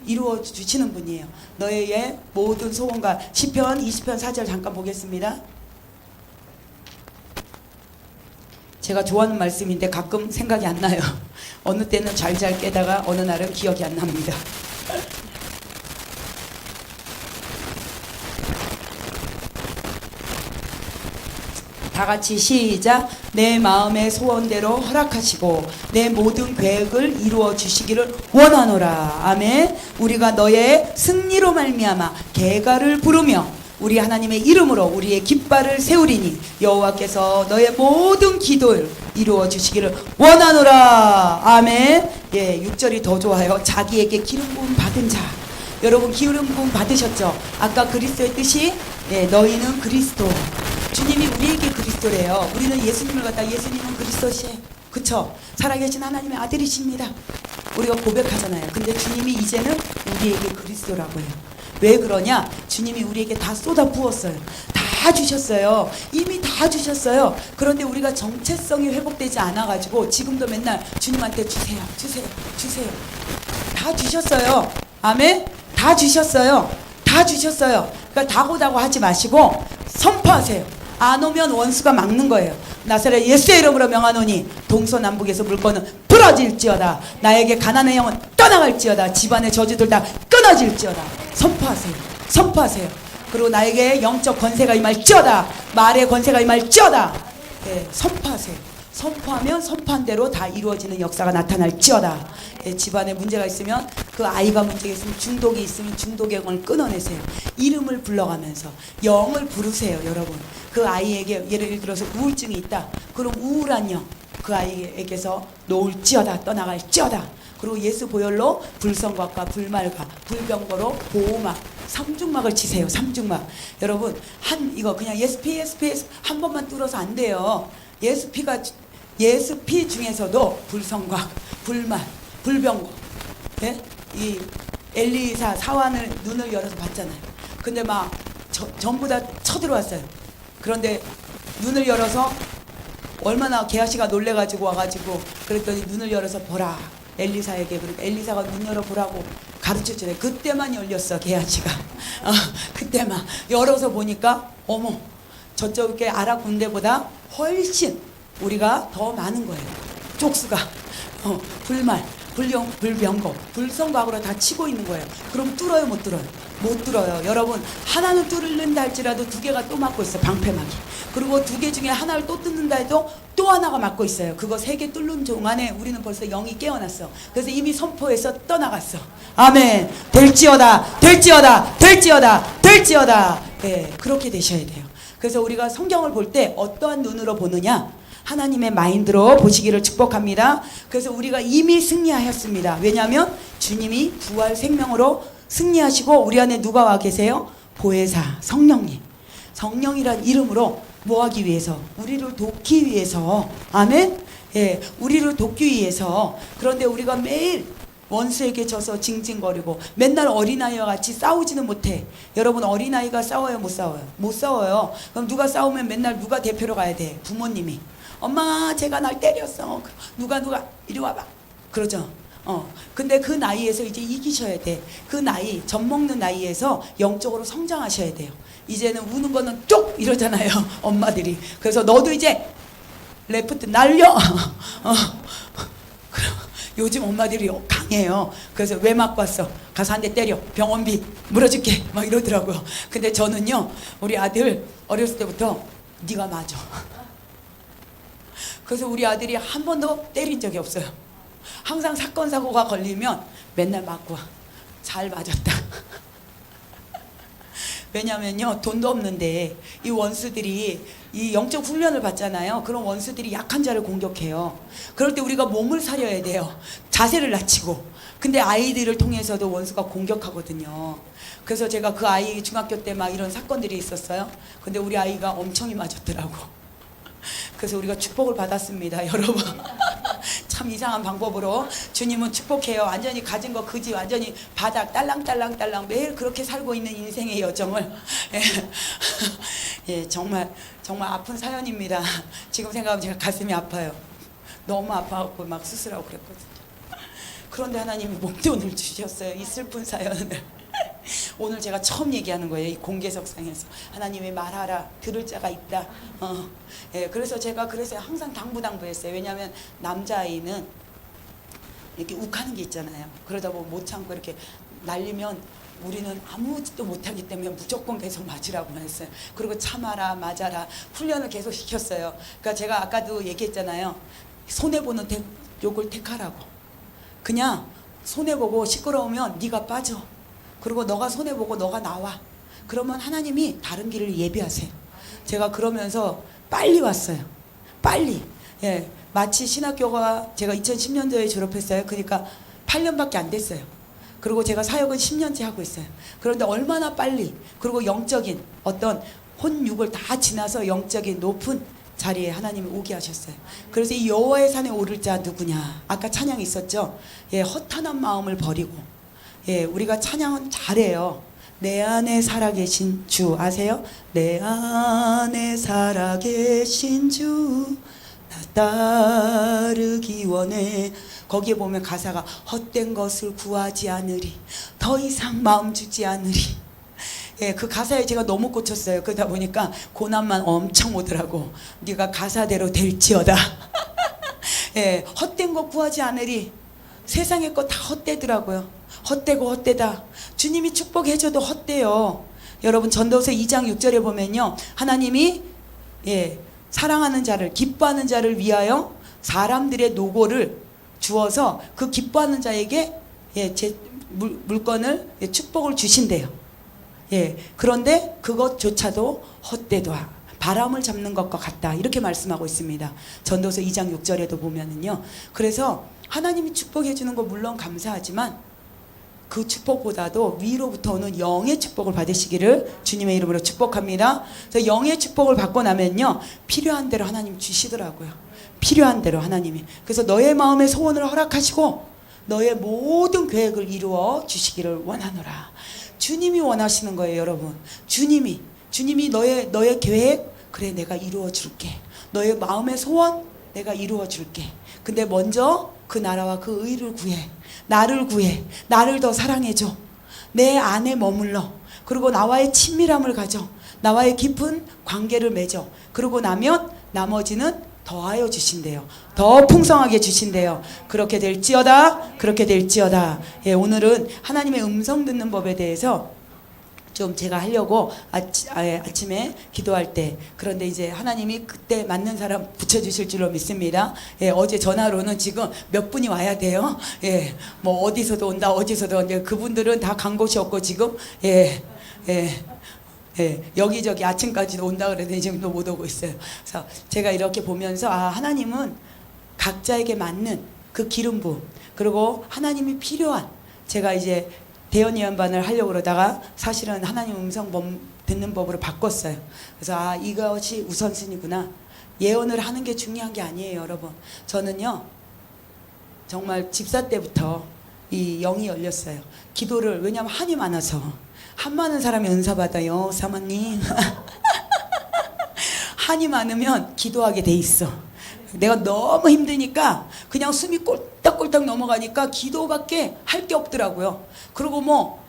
이루어 주시는 분이에요. 너의 모든 소원과 시편 20편 4절 잠깐 보겠습니다. 제가 좋아하는 말씀인데 가끔 생각이 안 나요. 어느 때는 잘잘 깨다가 어느 날은 기억이 안 납니다. 다 같이 시작. 내 마음의 소원대로 허락하시고 내 모든 계획을 이루어 주시기를 원하노라. 아멘. 우리가 너의 승리로 말미암아 개가를 부르며 우리 하나님의 이름으로 우리의 깃발을 세우리니 여호와께서 너의 모든 기도를 이루어 주시기를 원하노라. 아멘. 예, 6절이 더 좋아요. 자기에게 기름 부음 받은 자. 여러분 기름 부음 받으셨죠? 아까 그리스도의 뜻이 너희는 그리스도. 주님이 우리에게 그리스도래요. 우리는 예수님을 갖다 예수님은 그리스도시에요. 그쵸? 살아계신 하나님의 아들이십니다. 우리가 고백하잖아요. 근데 주님이 이제는 우리에게 그리스도라고 해요. 왜 그러냐? 주님이 우리에게 다 쏟아 부었어요. 다 주셨어요. 이미 다 주셨어요. 그런데 우리가 정체성이 회복되지 않아가지고 지금도 맨날 주님한테 주세요. 다 주셨어요. 아멘? 다 주셨어요. 다 주셨어요. 그러니까 다고다고 하지 마시고 선포하세요. 안 오면 원수가 막는 거예요. 나사렛 예수의 이름으로 명하노니 동서남북에서 물건은 부러질지어다. 나에게 가난의 영은 떠나갈지어다. 집안의 저주들 다 끊어질지어다. 선포하세요. 그리고 나에게 영적 권세가 임할지어다. 말의 권세가 임할지어다. 선포하세요. 선포하면 선포한 대로 다 이루어지는 역사가 나타날지어다. 집안에 문제가 있으면 그 아이가 문제가 있으면 중독이 있으면 중독의 영을 끊어내세요. 이름을 불러가면서 영을 부르세요. 여러분 그 아이에게 예를 들어서 우울증이 있다. 그럼 우울한 영 그 아이에게서 놓을지어다. 떠나갈지어다. 그리고 예수 보혈로 불성각과 불말과 불병거로 보호막 3중막을 치세요. 3중막. 여러분 이거 그냥 예수 피 한 번만 뚫어서 안 돼요. 예수 피가 예수 피 중에서도 불성과 불말, 불병거, 예? 이 엘리사 사환을 눈을 열어서 봤잖아요. 근데 막 전부 다 쳐들어왔어요. 그런데 눈을 열어서 얼마나 게하시가 놀래가지고 와가지고 그랬더니 눈을 열어서 보라 엘리사에게. 그러니까 엘리사가 눈 열어 보라고 가르쳐주네. 그때만 열렸어 게하시가. 그때만 열어서 보니까 어머 저쪽에 아랍 군대보다 훨씬 우리가 더 많은 거예요. 족수가 불말, 불병거, 불성각으로 다 치고 있는 거예요. 그럼 뚫어요 못 뚫어요? 못 뚫어요. 여러분 하나는 뚫는다 할지라도 두 개가 또 막고 있어요. 방패막이. 그리고 두 개 중에 하나를 또 뚫는다 해도 또 하나가 막고 있어요. 그거 세 개 뚫는 동안에 우리는 벌써 영이 깨어났어. 그래서 이미 선포해서 떠나갔어. 아멘. 될지어다 될지어다 될지어다 될지어다. 네, 그렇게 되셔야 돼요. 그래서 우리가 성경을 볼 때 어떠한 눈으로 보느냐, 하나님의 마인드로 보시기를 축복합니다. 그래서 우리가 이미 승리하였습니다. 왜냐하면 주님이 부활 생명으로 승리하시고 우리 안에 누가 와 계세요? 보혜사 성령님. 성령이란 이름으로 뭐하기 위해서? 우리를 돕기 위해서. 아멘. 예, 우리를 돕기 위해서. 그런데 우리가 매일 원수에게 져서 징징거리고 맨날 어린아이와 같이 싸우지는 못해. 여러분 어린아이가 싸워요 못 싸워요? 못 싸워요. 그럼 누가 싸우면 맨날 누가 대표로 가야 돼? 부모님이. 엄마 제가 날 때렸어. 누가 이리 와봐. 그러죠. 근데 그 나이에서 이제 이기셔야 돼. 그 나이, 젖 먹는 나이에서 영적으로 성장하셔야 돼요. 이제는 우는 거는 쪽 이러잖아요. 엄마들이. 그래서 너도 이제 레프트 날려. 요즘 엄마들이 강해요. 그래서 왜 맞고 왔어? 가서 한 대 때려. 병원비 물어줄게. 막 이러더라고요. 근데 저는요, 우리 아들 어렸을 때부터 네가 맞아. 그래서 우리 아들이 한 번도 때린 적이 없어요. 항상 사건 사고가 걸리면 맨날 맞고 와. 잘 맞았다. 왜냐면요 돈도 없는데 이 원수들이 이 영적 훈련을 받잖아요. 그런 원수들이 약한 자를 공격해요. 그럴 때 우리가 몸을 사려야 돼요. 자세를 낮추고. 근데 아이들을 통해서도 원수가 공격하거든요. 그래서 제가 그 아이 중학교 때 막 이런 사건들이 있었어요. 근데 우리 아이가 엄청이 맞았더라고. 그래서 우리가 축복을 받았습니다. 여러분 참 이상한 방법으로 주님은 축복해요. 완전히 가진 거 그지 완전히 바닥 딸랑딸랑딸랑 매일 그렇게 살고 있는 인생의 여정을 예, 정말 아픈 사연입니다. 지금 생각하면 제가 가슴이 아파요. 너무 아파갖고 막 수술하고 그랬거든요. 그런데 하나님이 목돈을 주셨어요. 이 슬픈 사연을. 오늘 제가 처음 얘기하는 거예요. 이 공개석상에서. 하나님이 말하라. 들을 자가 있다. 예, 그래서 제가 항상 당부했어요. 왜냐하면 남자아이는 이렇게 욱하는 게 있잖아요. 그러다 보면 못 참고 이렇게 날리면 우리는 아무것도 못하기 때문에 무조건 계속 맞으라고 했어요. 그리고 참아라 맞아라 훈련을 계속 시켰어요. 그러니까 제가 아까도 얘기했잖아요. 손해보는 욕을 택하라고. 그냥 손해보고 시끄러우면 네가 빠져. 그리고 너가 손해보고 너가 나와. 그러면 하나님이 다른 길을 예비하세요. 제가 그러면서 빨리 왔어요. 빨리. 예, 마치 신학교가 제가 2010년도에 졸업했어요. 그러니까 8년밖에 안 됐어요. 그리고 제가 사역은 10년째 하고 있어요. 그런데 얼마나 빨리. 그리고 영적인 어떤 혼육을 다 지나서 영적인 높은 자리에 하나님이 오게 하셨어요. 그래서 이 여호와의 산에 오를 자 누구냐. 아까 찬양이 있었죠. 예, 허탄한 마음을 버리고. 예, 우리가 찬양은 잘해요. 내 안에 살아계신 주 아세요? 내 안에 살아계신 주 나 따르기 원해. 거기에 보면 가사가 헛된 것을 구하지 않으리 더 이상 마음 주지 않으리. 예, 그 가사에 제가 너무 꽂혔어요. 그러다 보니까 고난만 엄청 오더라고. 네가 가사대로 될지어다. 예, 헛된 것 구하지 않으리. 세상의 거 다 헛되더라고요. 헛되고 헛되다. 주님이 축복해줘도 헛돼요. 여러분 전도서 2장 6절에 보면요, 하나님이 예, 사랑하는 자를 기뻐하는 자를 위하여 사람들의 노고를 주어서 그 기뻐하는 자에게 예, 물건을 예, 축복을 주신대요. 예, 그런데 그것조차도 헛되다. 바람을 잡는 것과 같다. 이렇게 말씀하고 있습니다. 전도서 2장 6절에도 보면은요. 그래서 하나님이 축복해 주는 거 물론 감사하지만 그 축복보다도 위로부터 오는 영의 축복을 받으시기를 주님의 이름으로 축복합니다. 그래서 영의 축복을 받고 나면요, 필요한 대로 하나님 주시더라고요. 필요한 대로 하나님이. 그래서 너의 마음의 소원을 허락하시고 너의 모든 계획을 이루어 주시기를 원하노라. 주님이 원하시는 거예요, 여러분. 주님이 너의 계획, 그래 내가 이루어 줄게. 너의 마음의 소원 내가 이루어 줄게. 근데 먼저 그 나라와 그 의를 구해. 나를 구해. 나를 더 사랑해줘. 내 안에 머물러. 그리고 나와의 친밀함을 가져. 나와의 깊은 관계를 맺어. 그러고 나면 나머지는 더하여 주신대요. 더 풍성하게 주신대요. 그렇게 될지어다. 그렇게 될지어다. 예, 오늘은 하나님의 음성 듣는 법에 대해서 좀 제가 하려고 아침에 기도할 때, 그런데 이제 하나님이 그때 맞는 사람 붙여주실 줄로 믿습니다. 예, 어제 전화로는 지금 몇 분이 와야 돼요. 예, 뭐 어디서도 온다, 어디서도 온다. 그분들은 다 간 곳이 없고 지금 예, 여기저기 아침까지도 온다 그랬는데 지금도 못 오고 있어요. 그래서 제가 이렇게 보면서 하나님은 각자에게 맞는 그 기름 부음, 그리고 하나님이 필요한, 제가 이제 대언 예언반을 하려고 그러다가 사실은 하나님 음성 듣는 법으로 바꿨어요. 그래서 이것이 우선순위구나. 예언을 하는 게 중요한 게 아니에요, 여러분. 저는요 정말 집사 때부터 이 영이 열렸어요. 기도를, 왜냐하면 한이 많아서. 한 많은 사람이 은사 받아요, 사모님. 한이 많으면 기도하게 돼 있어. 내가 너무 힘드니까 그냥 숨이 꼴딱꼴딱 넘어가니까 기도밖에 할 게 없더라고요. 그리고 뭐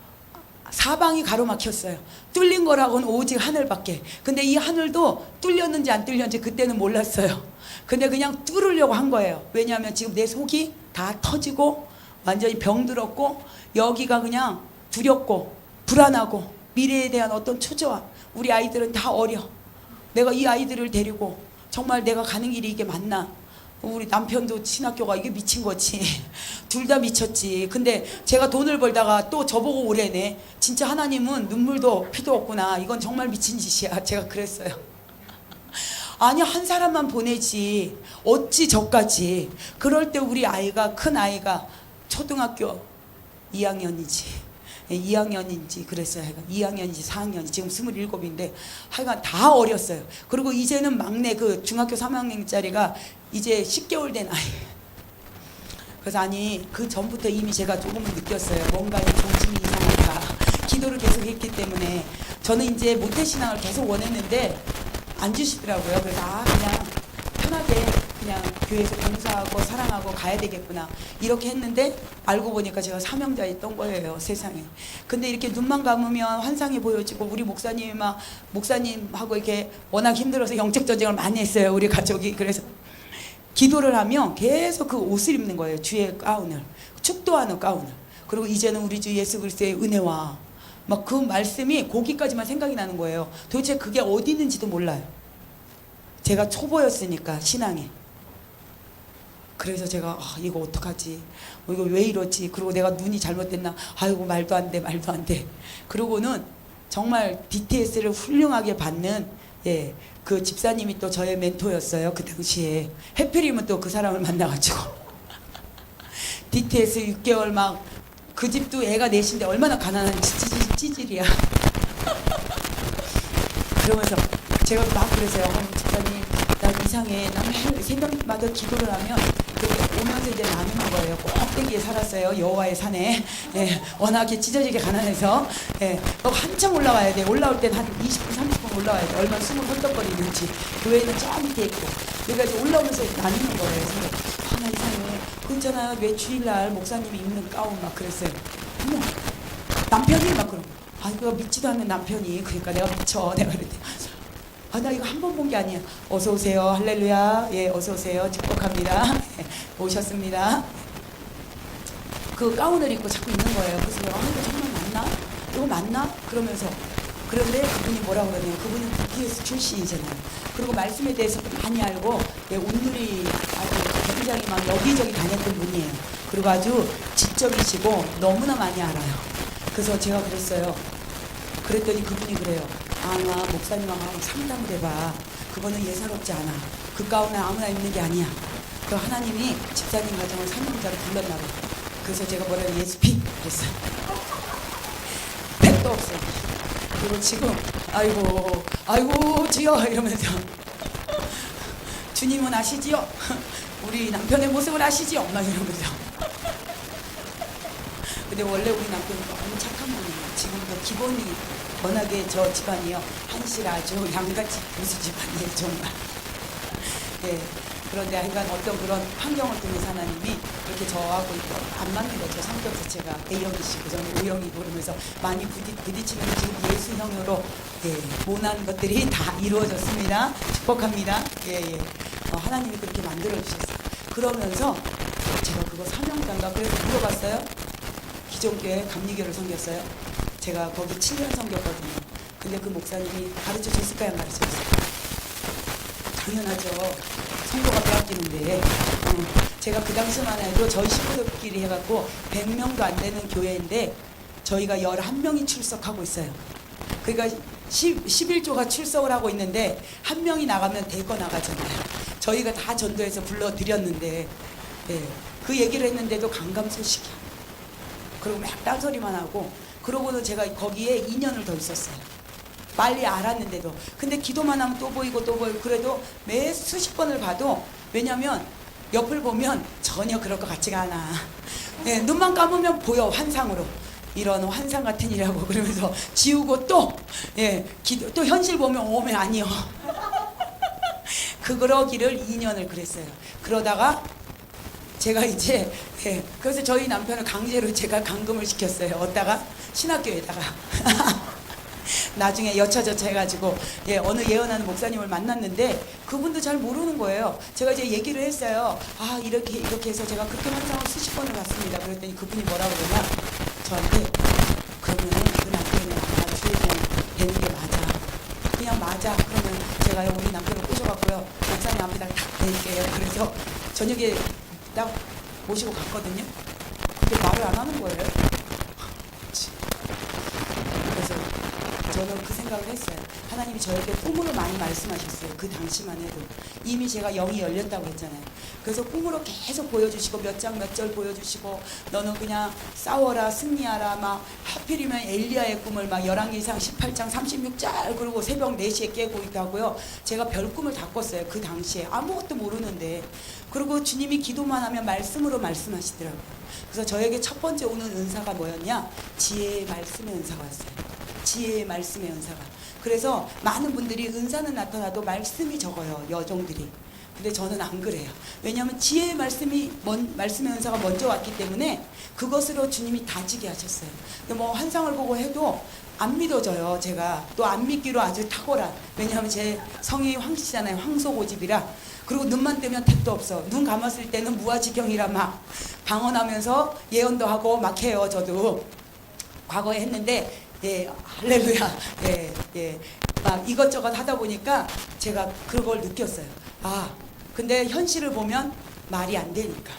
사방이 가로막혔어요. 뚫린 거라고는 오직 하늘밖에. 근데 이 하늘도 뚫렸는지 안 뚫렸는지 그때는 몰랐어요. 근데 그냥 뚫으려고 한 거예요. 왜냐하면 지금 내 속이 다 터지고 완전히 병들었고 여기가 그냥 두렵고 불안하고 미래에 대한 어떤 초조함. 우리 아이들은 다 어려. 내가 이 아이들을 데리고 정말 내가 가는 길이 이게 맞나? 우리 남편도 신학교가 이게 미친 거지. 둘 다 미쳤지. 근데 제가 돈을 벌다가 또 저보고 오래네. 진짜 하나님은 눈물도 피도 없구나. 이건 정말 미친 짓이야. 제가 그랬어요. 아니 한 사람만 보내지 어찌 저까지. 그럴 때 우리 아이가, 큰 아이가 초등학교 2학년이지 2학년인지 그랬어요. 하여간 2학년인지 4학년인지 지금 27인데 하여간 다 어렸어요. 그리고 이제는 막내 그 중학교 3학년짜리가 이제 10개월 된 아이. 그래서 아니 그 전부터 이미 제가 조금은 느꼈어요. 뭔가 이 중심이 이상하다. 기도를 계속 했기 때문에 저는 이제 모태신앙을 계속 원했는데 안 주시더라고요. 그래서 그냥 편하게 그냥 교회에서 봉사하고 사랑하고 가야 되겠구나 이렇게 했는데 알고 보니까 제가 사명자였던 거예요, 세상에. 근데 이렇게 눈만 감으면 환상이 보여지고 우리 목사님하고 이렇게 워낙 힘들어서 영적 전쟁을 많이 했어요, 우리 가족이. 그래서 기도를 하면 계속 그 옷을 입는 거예요, 주의 가운을, 축도하는 가운을. 그리고 이제는 우리 주 예수 그리스도의 은혜와 막 그 말씀이 거기까지만 생각이 나는 거예요. 도대체 그게 어디 있는지도 몰라요. 제가 초보였으니까 신앙에. 그래서 제가 이거 어떡하지, 이거 왜 이러지, 그리고 내가 눈이 잘못됐나, 아이고 말도 안 돼. 그러고는 정말 DTS를 훌륭하게 받는 그 집사님이 또 저의 멘토였어요, 그 당시에. 해필이면 또 그 사람을 만나가지고 DTS 6개월 막 그 집도 애가 넷인데 얼마나 가난한 찌질이야. 그러면서 제가 막 그랬어요. 집사님 나 이상해. 나 새벽마다 기도를 하면 오면서 이제 나누는 거예요. 꼭대기에 살았어요, 여호와의 산에. 워낙에 찢어지게 가난해서. 한참 올라와야 돼. 올라올 땐 한 20분 30분 올라와야 돼. 얼마나 숨을 헐떡거리는지. 교회는 저 밑에 있고. 그러니까 올라오면서 나누는 거예요. 그래서 나 이상해. 그 있잖아, 왜 주일날 목사님이 입는 가운 막 그랬어요. 어머, 남편이 막 그러고. 이거 믿지도 않는 남편이. 그러니까 내가 미쳐. 내가 그랬대. 나 이거 한 번 본 게 아니야. 어서 오세요. 할렐루야. 어서 오세요. 축복합니다. 오셨습니다. 그 가운을 입고 자꾸 있는 거예요. 그래서 이거 정말 맞나? 이거 맞나? 그러면서. 그런데 그분이 뭐라고 그러냐면 그분은 DTS 출신이잖아요. 그리고 말씀에 대해서 많이 알고 온누리 아주 굉장히 막 여기저기 다녔던 분이에요. 그리고 아주 지적이시고 너무나 많이 알아요. 그래서 제가 그랬어요. 그랬더니 그분이 그래요. 목사님하고 상담을 해봐. 그거는 예사롭지 않아. 그 가운은 아무나 입는 게 아니야. 그 하나님이 집사님 가정을 사명자로 불렀나 봐. 그래서 제가 뭐라고 예수피 그랬어요. 택도 없어. 그리고 지금 아이고 주여 이러면서 주님은 아시지요? 우리 남편의 모습을 아시지요? 막 이런 거죠. 근데 원래 우리 남편이 너무 착한 분이에요. 지금도 기본이 워낙에 저 집안이요. 한실아주 양같이 교수 집안이에요, 정말. 예. 그런데 하여간 어떤 그런 환경을 통해서 하나님이 이렇게 저하고 안 맞는 거죠. 성격 자체가 A형이시고 저는 O형이고 그러면서 많이 부딪히면 지금 예수형으로 예, 모난 것들이 다 이루어졌습니다. 축복합니다. 예, 예. 하나님이 그렇게 만들어주셨어요. 그러면서 제가 그거 사명자인가 그래서 물어봤어요. 기존교회 감리교를 섬겼어요. 제가 거기 7년 섬겼거든요. 근데 그 목사님이 가르쳐 줬을까요? 안 가르쳐 줬을까요? 당연하죠. 성도가 빼앗기는데 제가 그 당시만 해도 저희 식구들끼리 해갖고 100명도 안 되는 교회인데 저희가 11명이 출석하고 있어요. 그러니까 11조가 출석을 하고 있는데 한 명이 나가면 대거 나가잖아요. 저희가 다 전도해서 불러드렸는데 예, 그 얘기를 했는데도 강감소식이야. 그리고 막 딴소리만 하고 그러고는 제가 거기에 2년을 더 있었어요. 빨리 알았는데도. 근데 기도만 하면 또 보이고 또 보이고 그래도 매 수십 번을 봐도 왜냐면 옆을 보면 전혀 그럴 것 같지가 않아. 네, 눈만 감으면 보여 환상으로. 이런 환상 같은 일이라고 그러면서 지우고 또 예, 또 현실 보면 오면 아니요. 그러기를 2년을 그랬어요. 그러다가 제가 이제 예, 그래서 저희 남편을 강제로 제가 감금을 시켰어요. 어디다가? 신학교에다가. 나중에 여차저차 해가지고 예, 어느 예언하는 목사님을 만났는데 그분도 잘 모르는 거예요. 제가 이제 얘기를 했어요. 아 이렇게 해서 제가 그렇게 환상을 수십 번을 봤습니다. 그랬더니 그분이 뭐라고 그러냐 저한테 그러면 그 남편이 아마 주의되는 되는 게 맞아. 그냥 맞아. 그러면 제가 우리 남편을 꼬셔갖고요. 목사님 앞에다 탁 대릴게요. 그래서 저녁에 딱 모시고 갔거든요. 근데 말을 안 하는 거예요. 그래서 저는 그 생각을 했어요. 하나님이 저에게 꿈으로 많이 말씀하셨어요. 그 당시만 해도. 이미 제가 영이 열렸다고 했잖아요. 그래서 꿈으로 계속 보여주시고 몇 장 몇 절 보여주시고 너는 그냥 싸워라 승리하라 막 하필이면 엘리야의 꿈을 막 11기상 18장 36절 그리고 새벽 4시에 깨고 있고 하고요. 제가 별 꿈을 다 꿨어요. 그 당시에 아무것도 모르는데. 그리고 주님이 기도만 하면 말씀으로 말씀하시더라고요. 그래서 저에게 첫 번째 오는 은사가 뭐였냐? 지혜의 말씀의 은사가 왔어요. 지혜의 말씀의 은사가. 그래서 많은 분들이 은사는 나타나도 말씀이 적어요. 여종들이. 근데 저는 안 그래요. 왜냐하면 지혜의 말씀의 은사가 먼저 왔기 때문에 그것으로 주님이 다지게 하셨어요. 뭐 환상을 보고 해도 안 믿어져요. 제가 또 안 믿기로 아주 탁월한. 왜냐하면 제 성이 황씨잖아요. 황소고집이라. 그리고 눈만 뜨면 택도 없어. 눈 감았을 때는 무아지경이라 막 방언하면서 예언도 하고 막 해요. 저도 과거에 했는데 예, 할렐루야. 예, 예. 막 이것저것 하다 보니까 제가 그걸 느꼈어요. 아, 근데 현실을 보면 말이 안 되니까.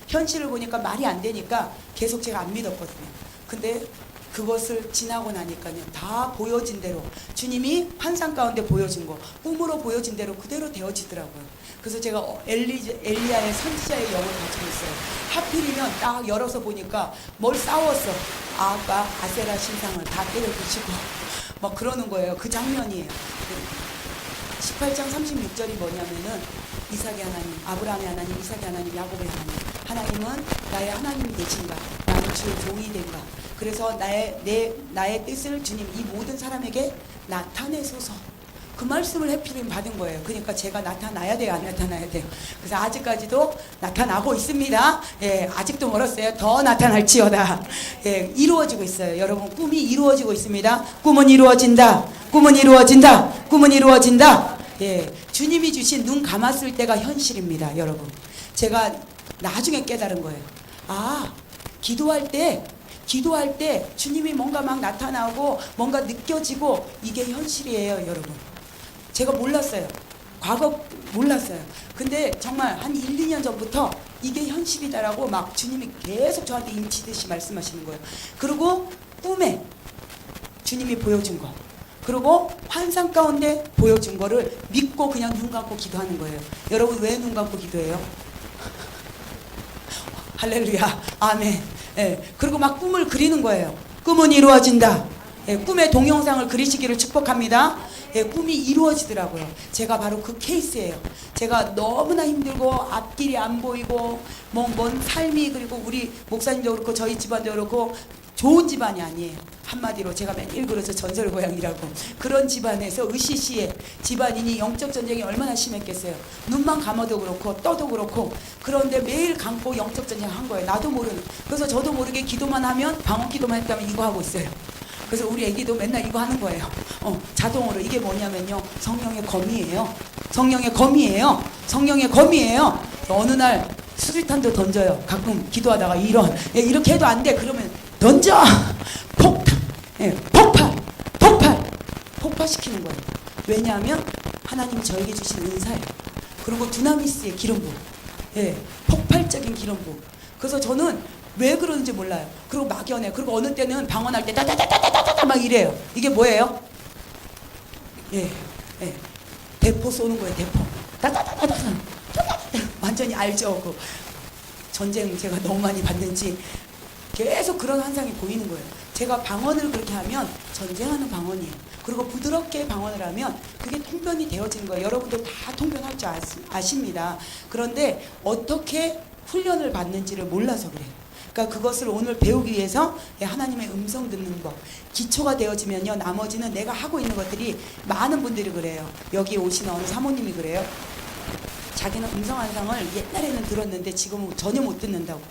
현실을 보니까 말이 안 되니까 계속 제가 안 믿었거든요. 근데 그것을 지나고 나니까요. 다 보여진 대로 주님이 환상 가운데 보여준 거, 꿈으로 보여진 대로 그대로 되어지더라고요. 그래서 제가 엘리야의 선지자의 영을 가지고 있어요. 하필이면 딱 열어서 보니까 뭘 싸웠어. 아까 아세라 신상을 다 때려부시고 막 그러는 거예요. 그 장면이에요. 18장 36절이 뭐냐면은 이삭의 하나님, 아브라함의 하나님, 이삭의 하나님, 야곱의 하나님. 하나님은 나의 하나님이 되신가? 나는 주의 종이 된가? 그래서 나의 뜻을 주님 이 모든 사람에게 나타내소서. 그 말씀을 해피림 받은 거예요. 그러니까 제가 나타나야 돼요, 안 나타나야 돼요. 그래서 아직까지도 나타나고 있습니다. 예, 아직도 멀었어요. 더 나타날지어다. 예, 이루어지고 있어요. 여러분 꿈이 이루어지고 있습니다. 꿈은 이루어진다. 꿈은 이루어진다. 꿈은 이루어진다. 예, 주님이 주신 눈 감았을 때가 현실입니다, 여러분. 제가 나중에 깨달은 거예요. 아, 기도할 때 주님이 뭔가 막 나타나고 뭔가 느껴지고 이게 현실이에요, 여러분. 제가 몰랐어요. 과거 몰랐어요. 근데 정말 한 1, 2년 전부터 이게 현실이다라고 막 주님이 계속 저한테 인치듯이 말씀하시는 거예요. 그리고 꿈에 주님이 보여준 거. 그리고 환상 가운데 보여준 거를 믿고 그냥 눈 감고 기도하는 거예요. 여러분 왜 눈 감고 기도해요? 할렐루야. 아멘. 예. 그리고 막 꿈을 그리는 거예요. 꿈은 이루어진다. 예, 꿈의 동영상을 그리시기를 축복합니다. 예, 꿈이 이루어지더라고요. 제가 바로 그 케이스예요. 제가 너무나 힘들고 앞길이 안 보이고 먼 삶이, 그리고 우리 목사님도 그렇고 저희 집안도 그렇고 좋은 집안이 아니에요. 한마디로 제가 맨일 그래서 전설 고향이라고, 그런 집안에서 으시시에 집안인이 영적 전쟁이 얼마나 심했겠어요. 눈만 감아도 그렇고 떠도 그렇고, 그런데 매일 감고 영적 전쟁 한 거예요. 나도 모르는. 그래서 저도 모르게 기도만 하면, 방언 기도만 했다면 이거 하고 있어요. 그래서 우리 애기도 맨날 이거 하는 거예요. 자동으로. 이게 뭐냐면요, 성령의 검이에요. 성령의 검이에요. 성령의 검이에요. 어느 날 수리탄도 던져요. 가끔 기도하다가 이렇게 해도 안 돼. 그러면 던져! 폭탄! 예, 폭발시키는 거예요. 왜냐하면 하나님이 저에게 주신 은사예요. 그리고 두나미스의 기름 부음. 예, 폭발적인 기름 부음. 그래서 저는 왜 그러는지 몰라요. 그리고 막연해. 그리고 어느 때는 방언할 때 따다다다다다다 막 이래요. 이게 뭐예요? 예, 대포 쏘는 거예요. 대포. 따다다다다. 완전히 알죠. 그 전쟁 제가 너무 많이 봤는지 계속 그런 환상이 보이는 거예요. 제가 방언을 그렇게 하면 전쟁하는 방언이에요. 그리고 부드럽게 방언을 하면 그게 통변이 되어지는 거예요. 여러분들 다 통변할 줄 아십니다. 그런데 어떻게 훈련을 받는지를 몰라서 그래요. 그러니까 그것을 오늘 배우기 위해서 하나님의 음성 듣는 법, 기초가 되어지면요, 나머지는 내가 하고 있는 것들이, 많은 분들이 그래요. 여기 오시는 어느 사모님이 그래요. 자기는 음성 환상을 옛날에는 들었는데 지금은 전혀 못 듣는다고.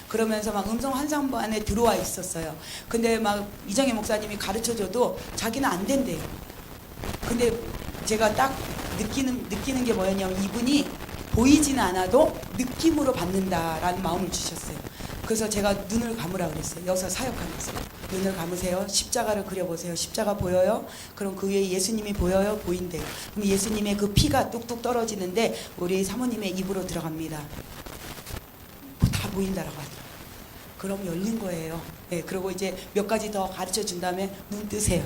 그러면서 막 음성 환상부 안에 들어와 있었어요. 근데 막 이정혜 목사님이 가르쳐줘도 자기는 안 된대요. 근데 제가 딱 느끼는 게 뭐였냐면, 이분이 보이지는 않아도 느낌으로 받는다라는 마음을 주셨어요. 그래서 제가 눈을 감으라 그랬어요. 여기서 사역하면서 눈을 감으세요. 십자가를 그려보세요. 십자가 보여요? 그럼 그 위에 예수님이 보여요? 보인대요. 그럼 예수님의 그 피가 뚝뚝 떨어지는데 우리 사모님의 입으로 들어갑니다. 다 보인다라고 하더라고요. 그럼 열린 거예요. 네, 그리고 이제 몇 가지 더 가르쳐 준 다음에 눈 뜨세요.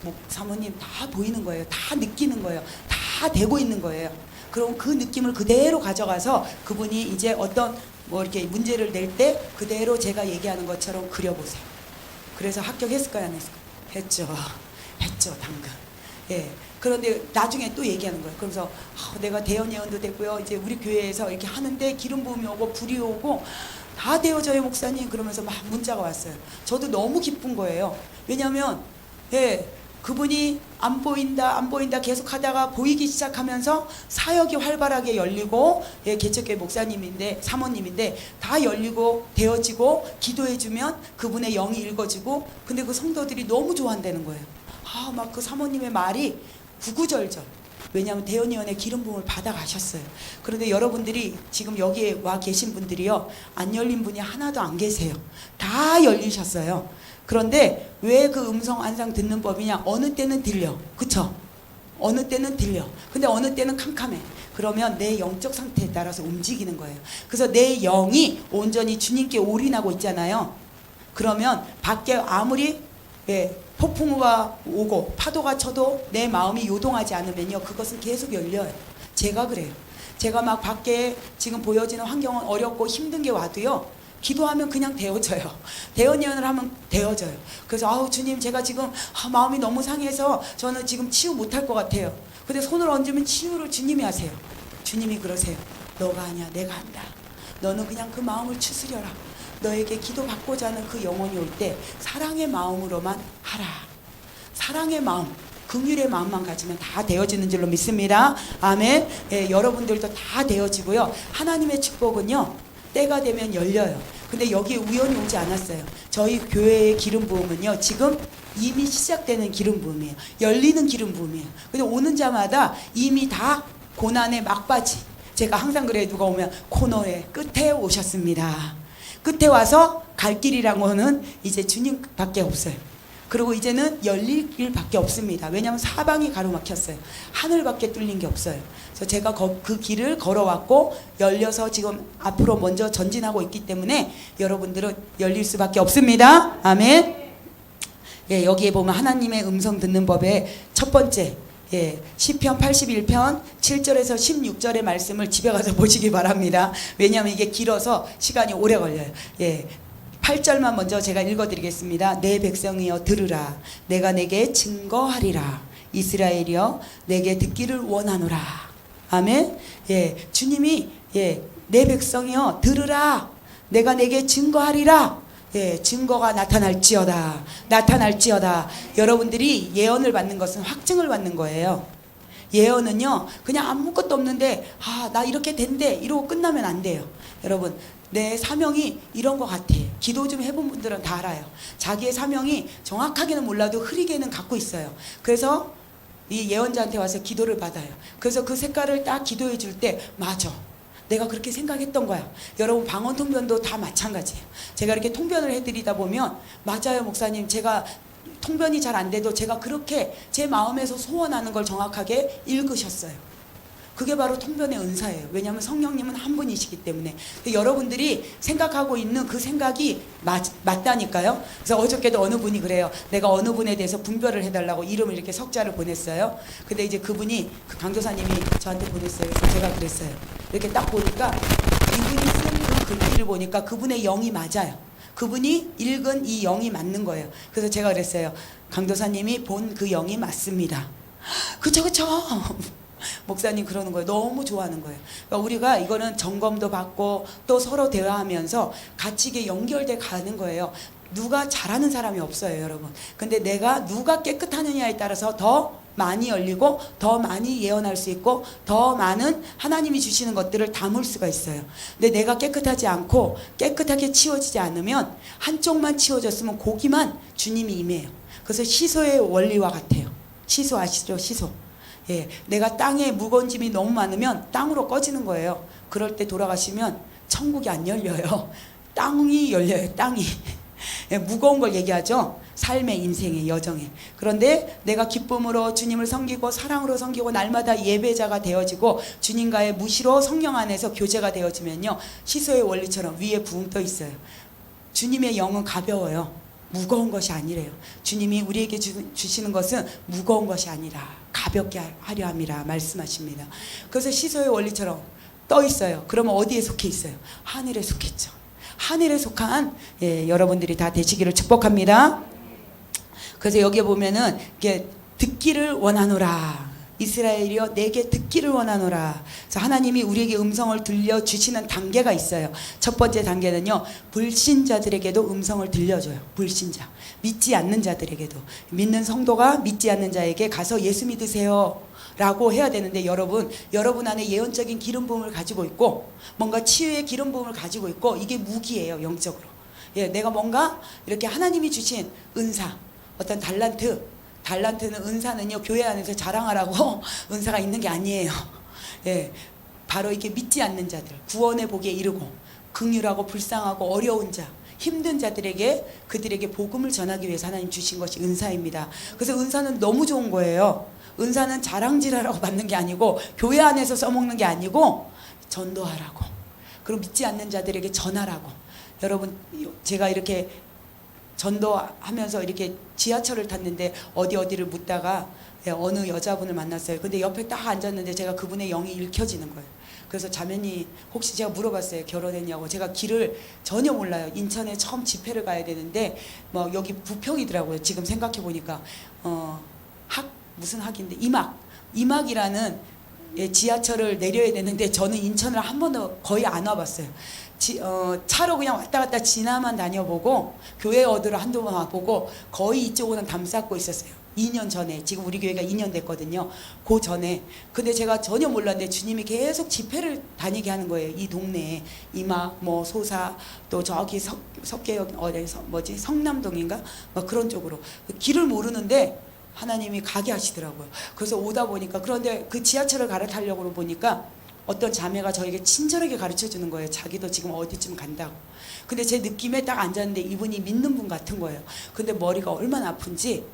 뭐 사모님 다 보이는 거예요. 다 느끼는 거예요. 다 되고 있는 거예요. 그럼 그 느낌을 그대로 가져가서 그분이 이제 어떤 뭐 이렇게 문제를 낼 때 그대로 제가 얘기하는 것처럼 그려보세요. 그래서 합격했을까요? 안 했을까요? 했죠 당근. 예. 그런데 나중에 또 얘기하는 거예요. 그러면서 내가 대연 예언도 됐고요. 이제 우리 교회에서 이렇게 하는데 기름 부음이 오고 불이 오고 다 되어져요 목사님. 그러면서 막 문자가 왔어요. 저도 너무 기쁜 거예요. 왜냐하면 그분이 안 보인다 계속 하다가 보이기 시작하면서 사역이 활발하게 열리고, 개척교회 목사님인데 사모님인데 다 열리고 되어지고, 기도해주면 그분의 영이 읽어지고, 근데 그 성도들이 너무 좋아한다는 거예요. 막 그 사모님의 말이 구구절절. 왜냐하면 대연위원회 기름 부음을 받아가셨어요. 그런데 여러분들이 지금 여기에 와 계신 분들이요, 안 열린 분이 하나도 안 계세요. 다 열리셨어요. 그런데 왜 그 음성 환상 듣는 법이냐? 어느 때는 들려, 그쵸? 어느 때는 들려. 근데 어느 때는 캄캄해. 그러면 내 영적 상태에 따라서 움직이는 거예요. 그래서 내 영이 온전히 주님께 올인하고 있잖아요. 그러면 밖에 아무리 폭풍우가 오고 파도가 쳐도 내 마음이 요동하지 않으면요, 그것은 계속 열려요. 제가 그래요. 제가 막 밖에 지금 보여지는 환경은 어렵고 힘든 게 와도요, 기도하면 그냥 되어져요. 대언 예언을 하면 되어져요. 그래서 주님, 제가 지금 마음이 너무 상해서 저는 지금 치유 못할 것 같아요. 근데 손을 얹으면 치유를 주님이 하세요. 주님이 그러세요. 너가 아니야, 내가 한다. 너는 그냥 그 마음을 추스려라. 너에게 기도받고자 하는 그 영혼이 올 때 사랑의 마음으로만 하라. 사랑의 마음, 긍휼의 마음만 가지면 다 되어지는 줄로 믿습니다. 아멘. 여러분들도 다 되어지고요. 하나님의 축복은요, 때가 되면 열려요. 근데 여기에 우연히 오지 않았어요. 저희 교회의 기름 부음은요, 지금 이미 시작되는 기름 부음이에요. 열리는 기름 부음이에요. 근데 오는 자마다 이미 다 고난의 막바지. 제가 항상 그래요. 누가 오면 코너의 끝에 오셨습니다. 끝에 와서 갈 길이란 거는 이제 주님밖에 없어요. 그리고 이제는 열릴 길밖에 없습니다. 왜냐하면 사방이 가로막혔어요. 하늘밖에 뚫린 게 없어요. 그래서 제가 그 길을 걸어왔고 열려서 지금 앞으로 먼저 전진하고 있기 때문에 여러분들은 열릴 수밖에 없습니다. 아멘. 여기에 보면 하나님의 음성 듣는 법의 첫 번째, 시편 81편 7절에서 16절의 말씀을 집에 가서 보시기 바랍니다. 왜냐하면 이게 길어서 시간이 오래 걸려요. 8절만 먼저 제가 읽어드리겠습니다. 내 백성이여 들으라. 내가 내게 증거하리라. 이스라엘이여 내게 듣기를 원하노라. 아멘. 예, 주님이 내 백성이여 들으라. 내가 내게 증거하리라. 예, 증거가 나타날지어다. 나타날지어다. 여러분들이 예언을 받는 것은 확증을 받는 거예요. 예언은요, 그냥 아무것도 없는데, 나 이렇게 된대. 이러고 끝나면 안 돼요. 여러분, 내 사명이 이런 것 같아. 기도 좀 해본 분들은 다 알아요. 자기의 사명이 정확하게는 몰라도 흐리게는 갖고 있어요. 그래서 이 예언자한테 와서 기도를 받아요. 그래서 그 색깔을 딱 기도해 줄 때, 맞아. 내가 그렇게 생각했던 거야. 여러분, 방언 통변도 다 마찬가지예요. 제가 이렇게 통변을 해드리다 보면, 맞아요, 목사님. 제가 통변이 잘 안 돼도 제가 그렇게 제 마음에서 소원하는 걸 정확하게 읽으셨어요. 그게 바로 통변의 은사예요. 왜냐하면 성령님은 한 분이시기 때문에. 여러분들이 생각하고 있는 그 생각이 맞다니까요. 그래서 어저께도 어느 분이 그래요. 내가 어느 분에 대해서 분별을 해달라고 이름을 이렇게 석자를 보냈어요. 근데 이제 그분이, 그 강도사님이 저한테 보냈어요. 그래서 제가 그랬어요. 이렇게 딱 보니까 이분이 쓴 그 글귀를 보니까 그분의 영이 맞아요. 그분이 읽은 이 영이 맞는 거예요. 그래서 제가 그랬어요. 강도사님이 본 그 영이 맞습니다. 그쵸. 목사님 그러는 거예요. 너무 좋아하는 거예요. 그러니까 우리가 이거는 점검도 받고 또 서로 대화하면서 같이 이게 연결돼 가는 거예요. 누가 잘하는 사람이 없어요, 여러분. 근데 내가 누가 깨끗하느냐에 따라서 더 많이 열리고 더 많이 예언할 수 있고 더 많은 하나님이 주시는 것들을 담을 수가 있어요. 근데 내가 깨끗하지 않고 깨끗하게 치워지지 않으면, 한쪽만 치워졌으면 고기만 주님이 임해요. 그래서 시소의 원리와 같아요. 시소 아시죠? 시소. 예, 내가 땅에 무거운 짐이 너무 많으면 땅으로 꺼지는 거예요. 그럴 때 돌아가시면 천국이 안 열려요. 땅이 열려요. 땅이. 예, 무거운 걸 얘기하죠. 삶의, 인생의, 여정에. 그런데 내가 기쁨으로 주님을 섬기고 사랑으로 섬기고 날마다 예배자가 되어지고 주님과의 무시로 성령 안에서 교제가 되어지면요, 시소의 원리처럼 위에 부흥 떠 있어요. 주님의 영은 가벼워요. 무거운 것이 아니래요. 주님이 우리에게 주시는 것은 무거운 것이 아니라 가볍게 하려 함이라 말씀하십니다. 그래서 시소의 원리처럼 떠 있어요. 그러면 어디에 속해 있어요? 하늘에 속했죠. 하늘에 속한 여러분들이 다 되시기를 축복합니다. 그래서 여기에 보면은 이게 듣기를 원하노라. 이스라엘이여 내게 듣기를 원하노라. 그래서 하나님이 우리에게 음성을 들려주시는 단계가 있어요. 첫 번째 단계는요, 불신자들에게도 음성을 들려줘요. 불신자, 믿지 않는 자들에게도. 믿는 성도가 믿지 않는 자에게 가서 예수 믿으세요 라고 해야 되는데, 여러분 안에 예언적인 기름 부음을 가지고 있고 뭔가 치유의 기름 부음을 가지고 있고, 이게 무기예요, 영적으로. 예, 내가 뭔가 이렇게 하나님이 주신 은사, 어떤 달란트는, 은사는요, 교회 안에서 자랑하라고 은사가 있는 게 아니에요. 예, 바로 이렇게 믿지 않는 자들, 구원의 복에 이르고 긍휼하고 불쌍하고 어려운 자, 힘든 자들에게, 그들에게 복음을 전하기 위해서 하나님 주신 것이 은사입니다. 그래서 은사는 너무 좋은 거예요. 은사는 자랑질하라고 받는 게 아니고, 교회 안에서 써먹는 게 아니고, 전도하라고, 그리고 믿지 않는 자들에게 전하라고. 여러분, 제가 이렇게 전도하면서 이렇게 지하철을 탔는데 어디를 묻다가 어느 여자분을 만났어요. 근데 옆에 딱 앉았는데 제가 그분의 영이 읽혀지는 거예요. 그래서 자매님, 혹시 제가 물어봤어요. 결혼했냐고. 제가 길을 전혀 몰라요. 인천에 처음 집회를 가야 되는데 뭐 여기 부평이더라고요. 지금 생각해 보니까 무슨 학인데 이막이라는 지하철을 내려야 되는데, 저는 인천을 한 번도 거의 안 와봤어요. 차로 그냥 왔다 갔다 지나만 다녀보고 교회 어디로 한두 번 와보고 거의 이쪽으로는 담쌓고 있었어요. 2년 전에. 지금 우리 교회가 2년 됐거든요. 그 전에. 근데 제가 전혀 몰랐는데 주님이 계속 집회를 다니게 하는 거예요. 이 동네에. 이막, 소사, 또 저기 석계역, 성남동인가? 막 그런 쪽으로. 길을 모르는데 하나님이 가게 하시더라고요. 그래서 오다 보니까, 그런데 그 지하철을 갈아타려고 보니까 어떤 자매가 저에게 친절하게 가르쳐 주는 거예요. 자기도 지금 어디쯤 간다고. 근데 제 느낌에 딱 앉았는데 이분이 믿는 분 같은 거예요. 근데 머리가 얼마나 아픈지,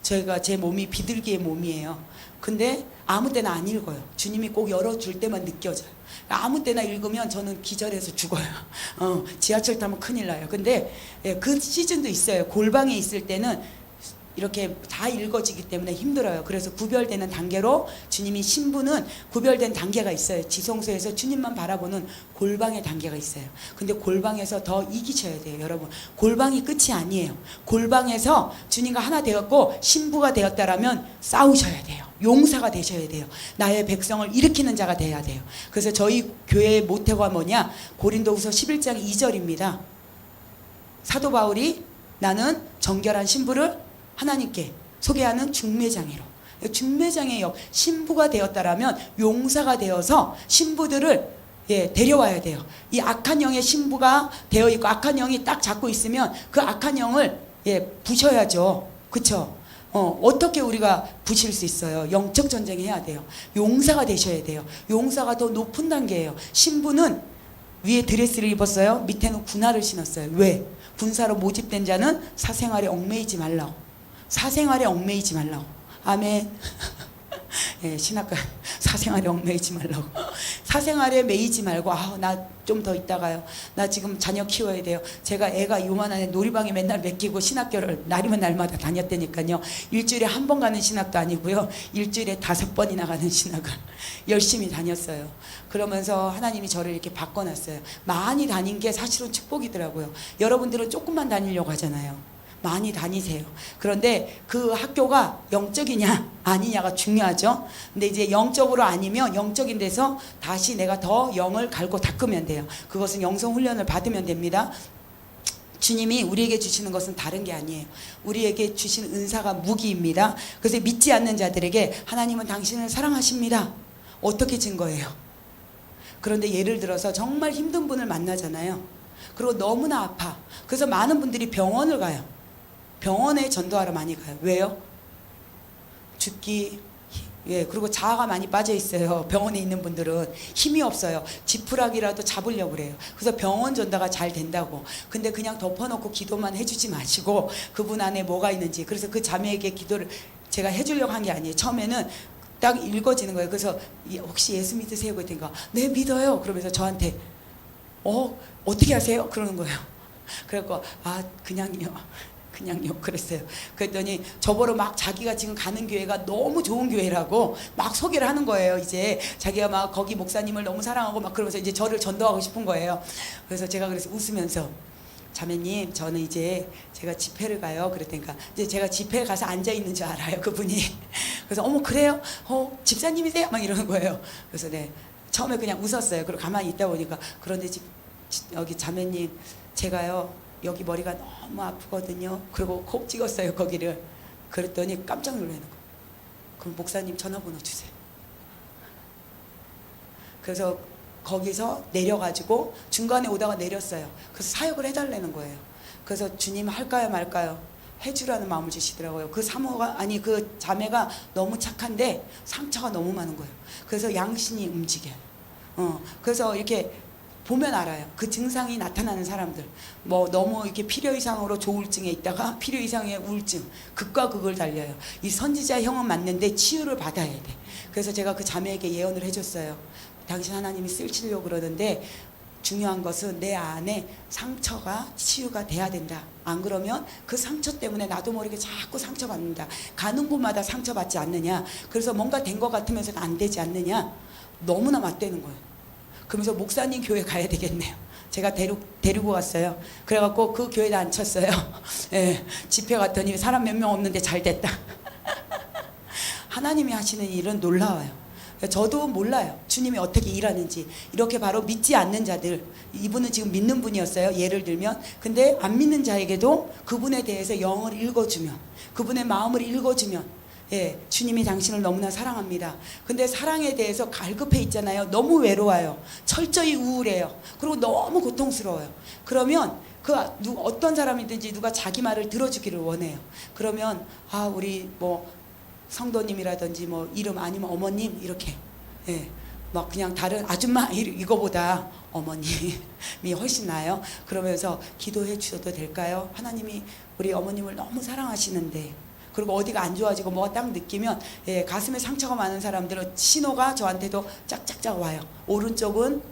제 몸이 비둘기의 몸이에요. 근데 아무 때나 안 읽어요. 주님이 꼭 열어줄 때만 느껴져요. 아무 때나 읽으면 저는 기절해서 죽어요. 지하철 타면 큰일 나요. 근데 그 시즌도 있어요. 골방에 있을 때는 이렇게 다 읽어지기 때문에 힘들어요. 그래서 구별되는 단계로 주님이 신부는 구별된 단계가 있어요. 지성소에서 주님만 바라보는 골방의 단계가 있어요. 근데 골방에서 더 이기셔야 돼요, 여러분. 골방이 끝이 아니에요. 골방에서 주님과 하나 되었고 신부가 되었다라면 싸우셔야 돼요. 용사가 되셔야 돼요. 나의 백성을 일으키는 자가 돼야 돼요. 그래서 저희 교회의 모태가 뭐냐? 고린도후서 11장 2절입니다. 사도 바울이 나는 정결한 신부를 하나님께 소개하는 중매장이로, 중매장의 역, 신부가 되었다라면 용사가 되어서 신부들을 데려와야 돼요. 이 악한 영의 신부가 되어 있고 악한 영이 딱 잡고 있으면 그 악한 영을 부셔야죠. 그쵸? 어떻게 우리가 부실 수 있어요? 영적 전쟁 해야 돼요. 용사가 되셔야 돼요. 용사가 더 높은 단계예요. 신부는 위에 드레스를 입었어요. 밑에는 군화를 신었어요. 왜? 군사로 모집된 자는 사생활에 얽매이지 말라고. 사생활에 얽매이지 말라고. 아멘. 신학과 사생활에 얽매이지 말라고. 사생활에 매이지 말고 나 좀 더 있다가요. 나 지금 자녀 키워야 돼요. 제가 애가 요만한 애 놀이방에 맨날 맡기고 신학교를 날이면 날마다 다녔다니까요. 일주일에 한 번 가는 신학도 아니고요. 일주일에 5번이나 가는 신학을 열심히 다녔어요. 그러면서 하나님이 저를 이렇게 바꿔놨어요. 많이 다닌 게 사실은 축복이더라고요. 여러분들은 조금만 다니려고 하잖아요. 많이 다니세요. 그런데 그 학교가 영적이냐 아니냐가 중요하죠. 근데 이제 영적으로 아니면 영적인 데서 다시 내가 더 영을 갈고 닦으면 돼요. 그것은 영성 훈련을 받으면 됩니다. 주님이 우리에게 주시는 것은 다른 게 아니에요. 우리에게 주신 은사가 무기입니다. 그래서 믿지 않는 자들에게 하나님은 당신을 사랑하십니다. 어떻게 증거해요? 그런데 예를 들어서 정말 힘든 분을 만나잖아요. 그리고 너무나 아파. 그래서 많은 분들이 병원을 가요. 병원에 전도하러 많이 가요. 왜요? 죽기, 그리고 자아가 많이 빠져 있어요. 병원에 있는 분들은 힘이 없어요. 지푸라기라도 잡으려고 그래요. 그래서 병원 전도가 잘 된다고. 근데 그냥 덮어놓고 기도만 해주지 마시고 그분 안에 뭐가 있는지. 그래서 그 자매에게 기도를 제가 해주려고 한 게 아니에요. 처음에는 딱 읽어지는 거예요. 그래서 혹시 예수 믿으세요? 그랬더니 네 믿어요. 그러면서 저한테 어떻게 하세요? 그러는 거예요. 그래서 그냥요 그랬어요. 그랬더니 저보러 막 자기가 지금 가는 교회가 너무 좋은 교회라고 막 소개를 하는 거예요. 이제 자기가 막 거기 목사님을 너무 사랑하고 막 그러면서 이제 저를 전도하고 싶은 거예요. 그래서 제가 그래서 웃으면서 자매님 저는 이제 제가 집회를 가요. 그랬더니까 이제 제가 집회에 가서 앉아 있는 줄 알아요. 그분이. 그래서 어머 그래요? 집사님이세요? 막 이러는 거예요. 그래서 네 처음에 그냥 웃었어요. 그리고 가만히 있다 보니까 그런데 여기 자매님 제가요 여기 머리가 너무 아프거든요. 그리고 콕 찍었어요 거기를. 그랬더니 깜짝 놀라는 거예요. 그럼 목사님 전화번호 주세요. 그래서 거기서 내려가지고 중간에 오다가 내렸어요. 그래서 사역을 해달라는 거예요. 그래서 주님 할까요 말까요? 해주라는 마음을 주시더라고요. 그 자매가 너무 착한데 상처가 너무 많은 거예요. 그래서 양심이 움직여요. 그래서 이렇게 보면 알아요. 그 증상이 나타나는 사람들. 뭐 너무 이렇게 필요 이상으로 조울증에 있다가 필요 이상의 우울증, 극과 극을 달려요. 이 선지자형은 맞는데 치유를 받아야 돼. 그래서 제가 그 자매에게 예언을 해줬어요. 당신 하나님이 쓰시려고 그러는데 중요한 것은 내 안에 상처가 치유가 돼야 된다. 안 그러면 그 상처 때문에 나도 모르게 자꾸 상처받는다. 가는 곳마다 상처받지 않느냐. 그래서 뭔가 된 것 같으면서도 안 되지 않느냐. 너무나 맞대는 거예요. 그러면서 목사님 교회 가야 되겠네요. 제가 데리고 갔어요. 그래갖고 그 교회에 앉혔어요. 집회 갔더니 사람 몇 명 없는데 잘 됐다. 하나님이 하시는 일은 놀라워요. 저도 몰라요. 주님이 어떻게 일하는지. 이렇게 바로 믿지 않는 자들, 이분은 지금 믿는 분이었어요. 예를 들면. 근데 안 믿는 자에게도 그분에 대해서 영을 읽어주면, 그분의 마음을 읽어주면 주님이 당신을 너무나 사랑합니다. 근데 사랑에 대해서 갈급해 있잖아요. 너무 외로워요. 철저히 우울해요. 그리고 너무 고통스러워요. 그러면 어떤 사람이든지 누가 자기 말을 들어주기를 원해요. 그러면 우리 뭐 성도님이라든지 뭐 이름 아니면 어머님 이렇게 막 그냥 다른 아줌마 이거보다 어머님이 훨씬 나아요. 그러면서 기도해 주셔도 될까요? 하나님이 우리 어머님을 너무 사랑하시는데. 그리고 어디가 안 좋아지고 뭐가 딱 느끼면 가슴에 상처가 많은 사람들은 신호가 저한테도 짝짝짝 와요. 오른쪽은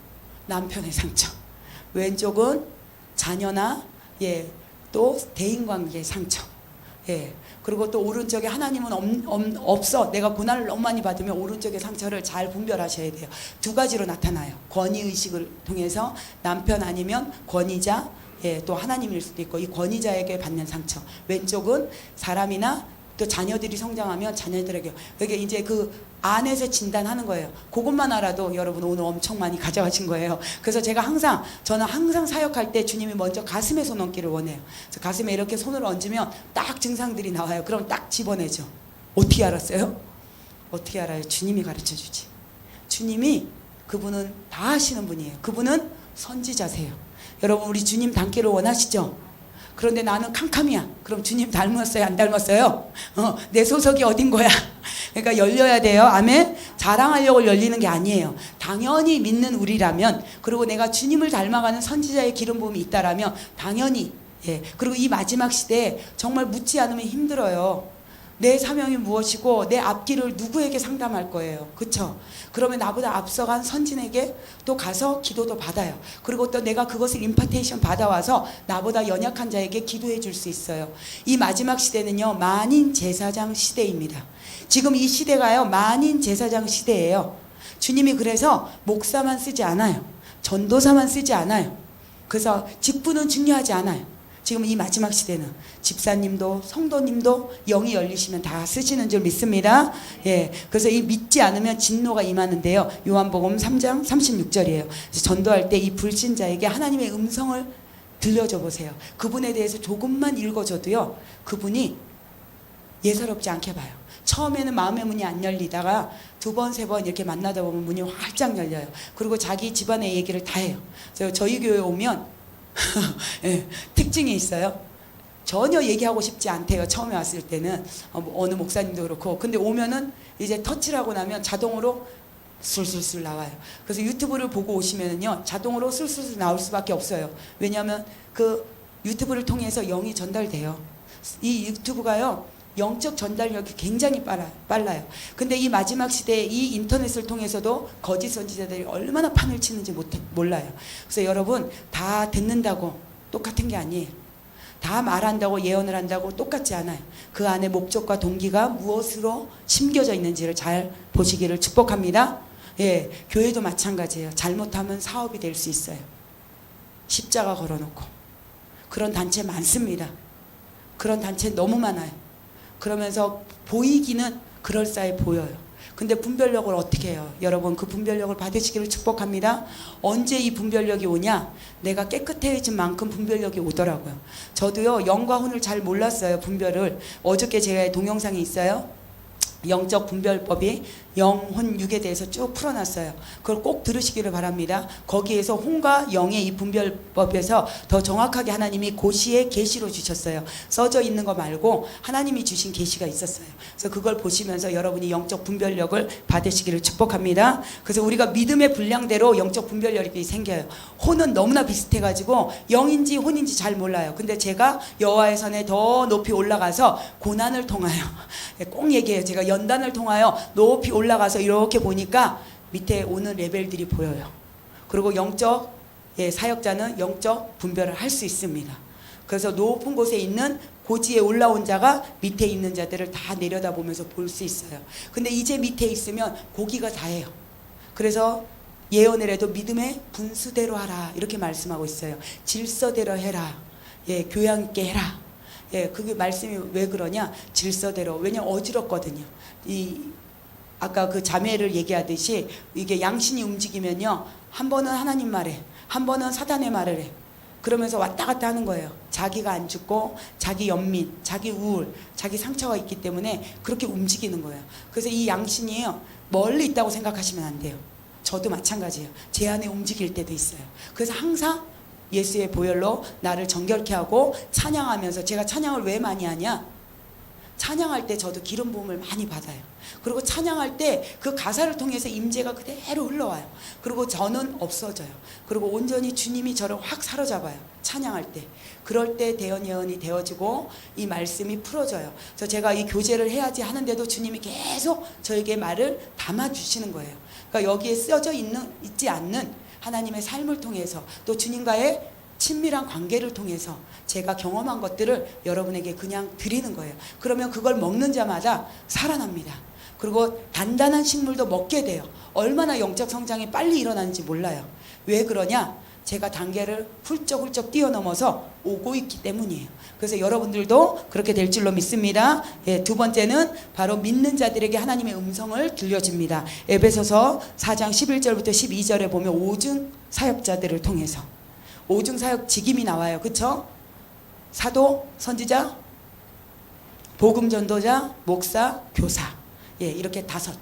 남편의 상처, 왼쪽은 자녀나 또 대인관계의 상처. 예. 그리고 또 오른쪽에 하나님은 없어. 내가 고난을 너무 많이 받으면 오른쪽의 상처를 잘 분별하셔야 돼요. 두 가지로 나타나요. 권위의식을 통해서 남편 아니면 권위자, 예, 또 하나님일 수도 있고 이 권위자에게 받는 상처. 왼쪽은 사람이나 또 자녀들이 성장하면 자녀들에게 이게 이제 그 안에서 진단하는 거예요. 그것만 알아도 여러분 오늘 엄청 많이 가져가신 거예요. 그래서 저는 항상 사역할 때 주님이 먼저 가슴에 손 얹기를 원해요. 그래서 가슴에 이렇게 손을 얹으면 딱 증상들이 나와요. 그럼 딱 집어내죠. 어떻게 알았어요? 어떻게 알아요? 주님이 가르쳐 주지. 주님이 그분은 다 하시는 분이에요. 그분은 선지자세요. 여러분 우리 주님 닮기를 원하시죠? 그런데 나는 캄캄이야. 그럼 주님 닮았어요? 안 닮았어요? 내 소속이 어딘 거야? 그러니까 열려야 돼요. 아멘. 자랑하려고 열리는 게 아니에요. 당연히 믿는 우리라면, 그리고 내가 주님을 닮아가는 선지자의 기름 부음이 있다라면 당연히, 예. 그리고 이 마지막 시대에 정말 묻지 않으면 힘들어요. 내 사명이 무엇이고 내 앞길을 누구에게 상담할 거예요. 그쵸? 그러면 나보다 앞서간 선진에게 또 가서 기도도 받아요. 그리고 또 내가 그것을 임파테이션 받아와서 나보다 연약한 자에게 기도해 줄 수 있어요. 이 마지막 시대는요, 만인 제사장 시대입니다. 지금 이 시대가요, 만인 제사장 시대예요. 주님이 그래서 목사만 쓰지 않아요. 전도사만 쓰지 않아요. 그래서 직분은 중요하지 않아요. 지금 이 마지막 시대는 집사님도 성도님도 영이 열리시면 다 쓰시는 줄 믿습니다. 예, 그래서 이 믿지 않으면 진노가 임하는데요. 요한복음 3장 36절이에요. 전도할 때 이 불신자에게 하나님의 음성을 들려줘 보세요. 그분에 대해서 조금만 읽어줘도요, 그분이 예사롭지 않게 봐요. 처음에는 마음의 문이 안 열리다가 두 번, 세 번 이렇게 만나다 보면 문이 활짝 열려요. 그리고 자기 집안의 얘기를 다 해요. 그래서 저희 교회에 오면 예, 특징이 있어요. 전혀 얘기하고 싶지 않대요. 처음에 왔을 때는 어느 목사님도 그렇고. 근데 오면은 이제 터치를 하고 나면 자동으로 술술술 나와요. 그래서 유튜브를 보고 오시면은요, 자동으로 술술술 나올 수밖에 없어요. 왜냐하면 그 유튜브를 통해서 영이 전달돼요. 이 유튜브가요, 영적 전달력이 굉장히 빨라요. 근데 이 마지막 시대에 이 인터넷을 통해서도 거짓 선지자들이 얼마나 판을 치는지 몰라요. 그래서 여러분, 다 듣는다고 똑같은 게 아니에요. 다 말한다고 예언을 한다고 똑같지 않아요. 그 안에 목적과 동기가 무엇으로 심겨져 있는지를 잘 보시기를 축복합니다. 예, 교회도 마찬가지예요. 잘못하면 사업이 될 수 있어요. 십자가 걸어놓고. 그런 단체 많습니다. 그런 단체 너무 많아요. 그러면서 보이기는 그럴싸해 보여요. 근데 분별력을 어떻게 해요? 여러분, 그 분별력을 받으시기를 축복합니다. 언제 이 분별력이 오냐? 내가 깨끗해진 만큼 분별력이 오더라고요. 저도요, 영과 혼을 잘 몰랐어요. 분별을. 어저께 제가 동영상이 있어요. 영적 분별법이 영, 혼, 육에 대해서 쭉 풀어놨어요. 그걸 꼭 들으시기를 바랍니다. 거기에서 혼과 영의 이 분별법에서 더 정확하게 하나님이 고시의 계시로 주셨어요. 써져 있는 거 말고 하나님이 주신 계시가 있었어요. 그래서 그걸 보시면서 여러분이 영적 분별력을 받으시기를 축복합니다. 그래서 우리가 믿음의 분량대로 영적 분별력이 생겨요. 혼은 너무나 비슷해가지고 영인지 혼인지 잘 몰라요. 근데 제가 여호와의 선에 더 높이 올라가서 고난을 통하여, 꼭 얘기해요. 제가 연단을 통하여 높이 올라가서 이렇게 보니까 밑에 오는 레벨들이 보여요. 그리고 영적 사역자는 영적 분별을 할 수 있습니다. 그래서 높은 곳에 있는 고지에 올라온 자가 밑에 있는 자들을 다 내려다보면서 볼 수 있어요. 근데 이제 밑에 있으면 고기가 다예요. 그래서 예언을 해도 믿음의 분수대로 하라 이렇게 말씀하고 있어요. 질서대로 해라. 예, 교양 있게 해라. 예, 그게 말씀이 왜 그러냐? 질서대로. 왜냐면 어지럽거든요. 아까 그 자매를 얘기하듯이 이게 양신이 움직이면요, 한 번은 하나님 말에, 한 번은 사단의 말을 해. 그러면서 왔다 갔다 하는 거예요. 자기가 안 죽고 자기 연민, 자기 우울, 자기 상처가 있기 때문에 그렇게 움직이는 거예요. 그래서 이 양신이요, 멀리 있다고 생각하시면 안 돼요. 저도 마찬가지예요. 제 안에 움직일 때도 있어요. 그래서 항상 예수의 보혈로 나를 정결케 하고 찬양하면서, 제가 찬양을 왜 많이 하냐? 찬양할 때 저도 기름 부음을 많이 받아요. 그리고 찬양할 때 그 가사를 통해서 임재가 그대로 흘러와요. 그리고 저는 없어져요. 그리고 온전히 주님이 저를 확 사로잡아요. 찬양할 때. 그럴 때 대언 예언이 되어지고 이 말씀이 풀어져요. 그래서 제가 이 교제를 해야지 하는데도 주님이 계속 저에게 말을 담아주시는 거예요. 그러니까 여기에 쓰여져 있지 않는 하나님의 삶을 통해서, 또 주님과의 친밀한 관계를 통해서 제가 경험한 것들을 여러분에게 그냥 드리는 거예요. 그러면 그걸 먹는 자마다 살아납니다. 그리고 단단한 식물도 먹게 돼요. 얼마나 영적 성장이 빨리 일어나는지 몰라요. 왜 그러냐? 제가 단계를 훌쩍훌쩍 뛰어넘어서 오고 있기 때문이에요. 그래서 여러분들도 그렇게 될 줄로 믿습니다. 예, 두 번째는 바로 믿는 자들에게 하나님의 음성을 들려줍니다. 에베소서 4장 11절부터 12절에 보면 오중 사역자들을 통해서 오중 사역 직임이 나와요. 그쵸? 사도, 선지자, 복음 전도자, 목사, 교사. 예, 이렇게 다섯.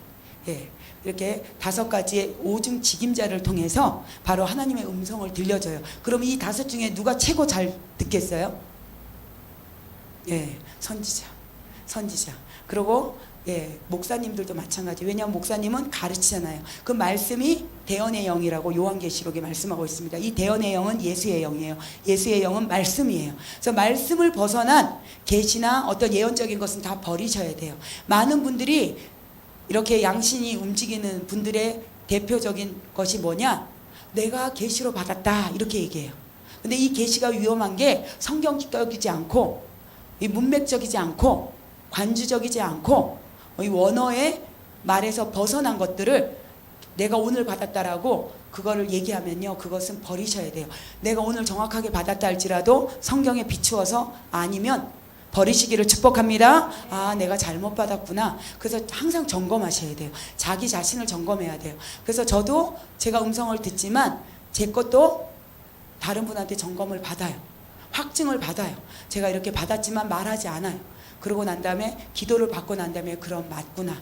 예. 이렇게 5가지의 오중 직임자를 통해서 바로 하나님의 음성을 들려줘요. 그럼 이 5 중에 누가 최고 잘 듣겠어요? 예, 선지자. 그리고 예, 목사님들도 마찬가지. 왜냐하면 목사님은 가르치잖아요. 그 말씀이 대언의 영이라고 요한계시록에 말씀하고 있습니다. 이 대언의 영은 예수의 영이에요. 예수의 영은 말씀이에요. 그래서 말씀을 벗어난 계시나 어떤 예언적인 것은 다 버리셔야 돼요. 많은 분들이 이렇게 양신이 움직이는 분들의 대표적인 것이 뭐냐? 내가 계시로 받았다 이렇게 얘기해요. 근데 이 계시가 위험한 게 성경적이지 않고 이 문맥적이지 않고 관주적이지 않고 이 원어의 말에서 벗어난 것들을 내가 오늘 받았다라고 그거를 얘기하면요, 그것은 버리셔야 돼요. 내가 오늘 정확하게 받았다 할지라도 성경에 비추어서 아니면 버리시기를 축복합니다. 아, 내가 잘못 받았구나. 그래서 항상 점검하셔야 돼요. 자기 자신을 점검해야 돼요. 그래서 저도 제가 음성을 듣지만 제 것도 다른 분한테 점검을 받아요. 확증을 받아요. 제가 이렇게 받았지만 말하지 않아요. 그러고 난 다음에 기도를 받고 난 다음에 그럼 맞구나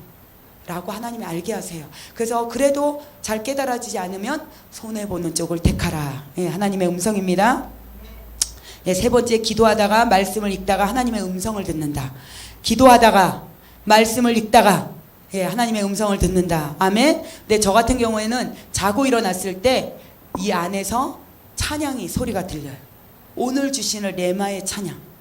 라고 하나님이 알게 하세요. 그래서 그래도 잘 깨달아지지 않으면 손해보는 쪽을 택하라. 예, 하나님의 음성입니다. 네, 세 번째, 기도하다가 말씀을 읽다가 하나님의 음성을 듣는다. 기도하다가 말씀을 읽다가 예, 하나님의 음성을 듣는다. 아멘. 근데 저 같은 경우에는 자고 일어났을 때 이 안에서 찬양이 소리가 들려요. 오늘 주시는 레마의 찬양.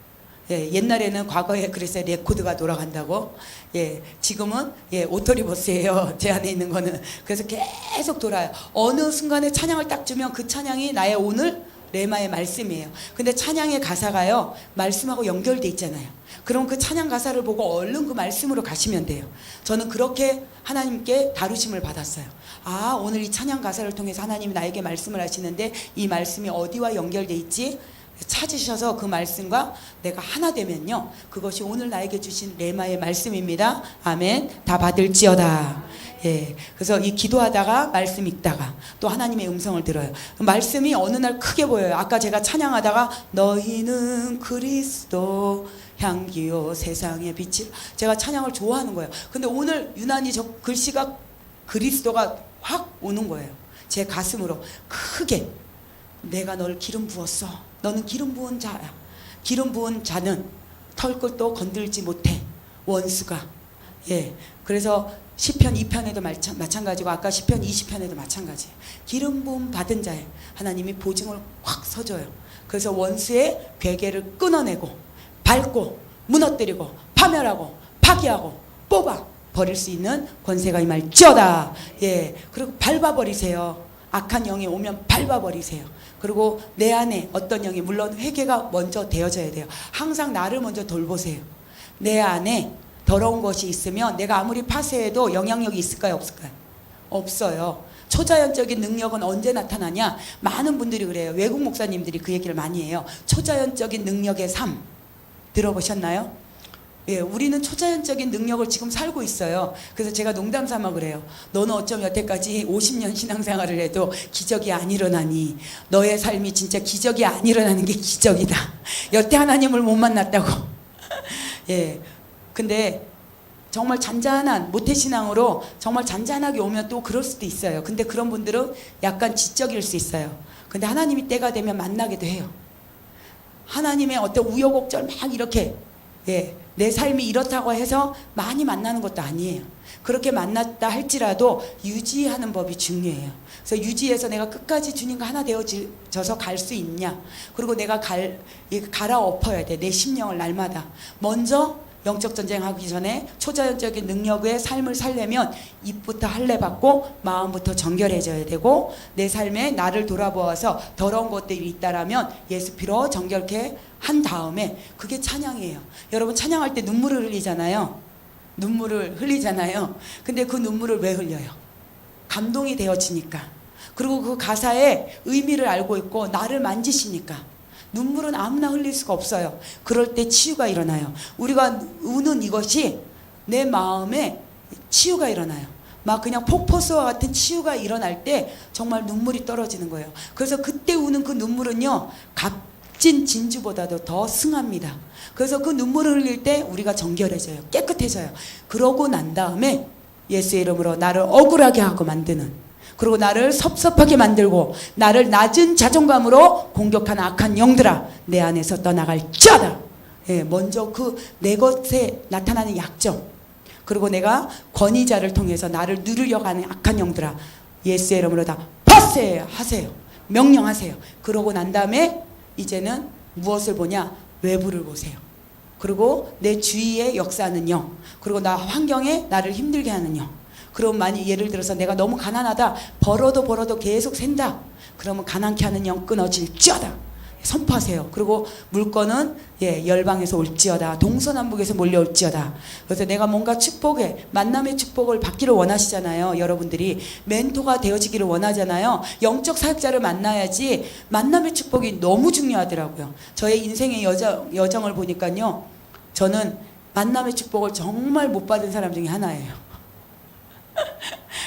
예, 옛날에는 과거에 그랬어요. 레코드가 돌아간다고. 예, 지금은 예, 오토리버스예요. 제 안에 있는 거는. 그래서 계속 돌아요. 어느 순간에 찬양을 딱 주면 그 찬양이 나의 오늘 레마의 말씀이에요. 근데 찬양의 가사가요, 말씀하고 연결돼 있잖아요. 그럼 그 찬양 가사를 보고 얼른 그 말씀으로 가시면 돼요. 저는 그렇게 하나님께 다루심을 받았어요. 아, 오늘 이 찬양 가사를 통해서 하나님이 나에게 말씀을 하시는데 이 말씀이 어디와 연결돼 있지? 찾으셔서 그 말씀과 내가 하나 되면요, 그것이 오늘 나에게 주신 레마의 말씀입니다. 아멘. 다 받을지어다. 예, 그래서 이 기도하다가 말씀 읽다가 또 하나님의 음성을 들어요. 말씀이 어느 날 크게 보여요. 아까 제가 찬양하다가 너희는 그리스도 향기요 세상의 빛이, 제가 찬양을 좋아하는 거예요. 근데 오늘 유난히 저 글씨가 그리스도가 확 오는 거예요. 제 가슴으로 크게. 내가 널 기름 부었어. 너는 기름 부은 자야. 기름 부은 자는 털끝도 건들지 못해. 원수가. 예, 그래서 시편 2편에도 마찬가지고 아까 시편 20편에도 마찬가지예요. 기름 부음 받은 자에 하나님이 보증을 확 서줘요. 그래서 원수의 괴계를 끊어내고 밟고 무너뜨리고 파멸하고 파기하고 뽑아 버릴 수 있는 권세가 임할지어다. 예, 그리고 밟아버리세요. 악한 영이 오면 밟아버리세요. 그리고 내 안에 어떤 영이, 물론 회개가 먼저 되어져야 돼요. 항상 나를 먼저 돌보세요. 내 안에 더러운 것이 있으면 내가 아무리 파쇄해도 영향력이 있을까요? 없을까요? 없어요. 초자연적인 능력은 언제 나타나냐? 많은 분들이 그래요. 외국 목사님들이 그 얘기를 많이 해요. 초자연적인 능력의 삶 들어보셨나요? 예, 우리는 초자연적인 능력을 지금 살고 있어요. 그래서 제가 농담 삼아 그래요. 너는 어쩜 여태까지 50년 신앙생활을 해도 기적이 안 일어나니? 너의 삶이 진짜 기적이 안 일어나는 게 기적이다. 여태 하나님을 못 만났다고. 예, 근데 정말 잔잔한 모태신앙으로 정말 잔잔하게 오면 또 그럴 수도 있어요. 근데 그런 분들은 약간 지적일 수 있어요. 근데 하나님이 때가 되면 만나기도 해요. 하나님의 어떤 우여곡절 막 이렇게, 예, 내 삶이 이렇다고 해서 많이 만나는 것도 아니에요. 그렇게 만났다 할지라도 유지하는 법이 중요해요. 그래서 유지해서 내가 끝까지 주님과 하나 되어져서 갈 수 있냐. 그리고 내가 갈아엎어야 돼. 내 심령을 날마다. 먼저 영적 전쟁하기 전에 초자연적인 능력의 삶을 살려면 입부터 할례 받고 마음부터 정결해져야 되고 내 삶에 나를 돌아보아서 더러운 것들이 있다라면 예수 피로 정결케 한 다음에 그게 찬양이에요. 여러분 찬양할 때 눈물을 흘리잖아요. 눈물을 흘리잖아요. 근데 그 눈물을 왜 흘려요? 감동이 되어지니까. 그리고 그 가사의 의미를 알고 있고 나를 만지시니까. 눈물은 아무나 흘릴 수가 없어요. 그럴 때 치유가 일어나요. 우리가 우는 이것이 내 마음에 치유가 일어나요. 막 그냥 폭포수와 같은 치유가 일어날 때 정말 눈물이 떨어지는 거예요. 그래서 그때 우는 그 눈물은요, 값진 진주보다도 더 승합니다. 그래서 그 눈물을 흘릴 때 우리가 정결해져요. 깨끗해져요. 그러고 난 다음에 예수의 이름으로 나를 억울하게 하고 만드는, 그리고 나를 섭섭하게 만들고 나를 낮은 자존감으로 공격하는 악한 영들아, 내 안에서 떠나갈지어다. 예, 먼저 그 내 것에 나타나는 약점, 그리고 내가 권위자를 통해서 나를 누르려고 하는 악한 영들아, 예수의 이름으로 다 파쇄하세요. 명령하세요. 그러고 난 다음에 이제는 무엇을 보냐? 외부를 보세요. 그리고 내 주위에 역사하는 영, 그리고 나 환경에 나를 힘들게 하는 영. 그럼 만약 예를 들어서 내가 너무 가난하다, 벌어도 계속 샌다, 그러면 가난케 하는 영 끊어질지어다. 선포하세요. 그리고 물건은 열방에서 올지어다, 동서남북에서 몰려올지어다. 그래서 내가 뭔가 축복에, 만남의 축복을 받기를 원하시잖아요. 여러분들이 멘토가 되어지기를 원하잖아요. 영적 사역자를 만나야지. 만남의 축복이 너무 중요하더라고요. 저의 인생의 여정을 보니까요, 저는 만남의 축복을 정말 못 받은 사람 중에 하나예요.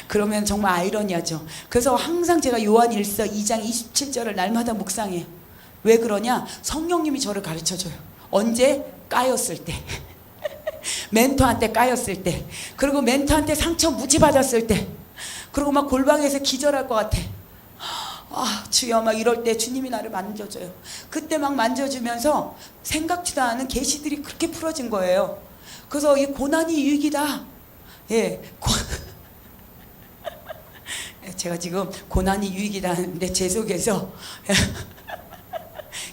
그러면 정말 아이러니하죠. 그래서 항상 제가 요한 1서 2장 27절을 날마다 묵상해요. 왜 그러냐? 성령님이 저를 가르쳐줘요. 언제? 까였을 때. 멘토한테 까였을 때. 그리고 멘토한테 상처 무지 받았을 때. 그리고 막 골방에서 기절할 것 같아. 아, 주여, 막 이럴 때 주님이 나를 만져줘요. 그때 막 만져주면서 생각지도 않은 계시들이 그렇게 풀어진 거예요. 그래서 이 고난이 유익이다. 예, 제가 지금 고난이 유익이라는데 제 속에서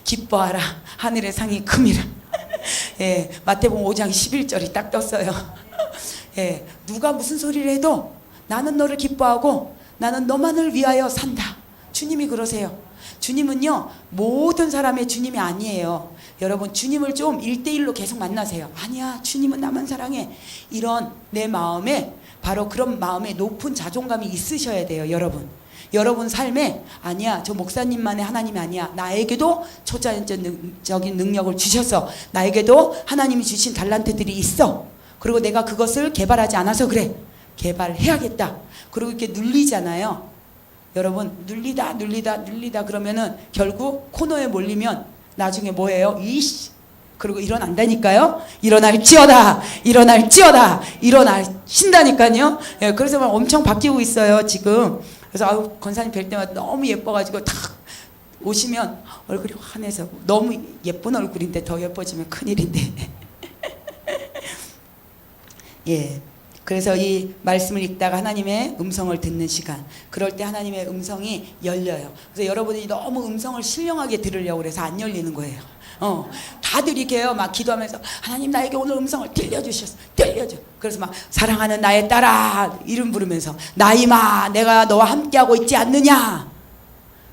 기뻐하라, 하늘의 상이 큼이라. 예, 마태복음 5장 11절이 딱 떴어요. 예, 누가 무슨 소리를 해도 나는 너를 기뻐하고 나는 너만을 위하여 산다. 주님이 그러세요. 주님은요, 모든 사람의 주님이 아니에요. 여러분, 주님을 좀 1대1로 계속 만나세요. 아니야, 주님은 나만 사랑해. 이런 내 마음에, 바로 그런 마음에 높은 자존감이 있으셔야 돼요. 여러분 삶에, 아니야, 저 목사님만의 하나님이 아니야, 나에게도 초자연적인 능력을 주셔서 나에게도 하나님이 주신 달란트들이 있어. 그리고 내가 그것을 개발하지 않아서 그래, 개발해야겠다. 그리고 이렇게 눌리잖아요. 여러분, 눌리다 그러면은 결국 코너에 몰리면 나중에 뭐예요? 이씨, 그리고 일어난다니까요. 일어날지어다, 일어나신다니까요. 예, 그래서 막 엄청 바뀌고 있어요 지금. 그래서 아우, 권사님 뵐 때마다 너무 예뻐가지고 탁 오시면 얼굴이 환해서, 너무 예쁜 얼굴인데 더 예뻐지면 큰일인데. 예. 그래서 이 말씀을 읽다가 하나님의 음성을 듣는 시간, 그럴 때 하나님의 음성이 열려요. 그래서 여러분이 너무 음성을 신령하게 들으려고 그래서 안 열리는 거예요. 다들 이렇게요, 막 기도하면서 하나님 나에게 오늘 음성을 들려주셨어, 들려줘. 그래서 막 사랑하는 나의 딸아 이름 부르면서 나이마 내가 너와 함께하고 있지 않느냐.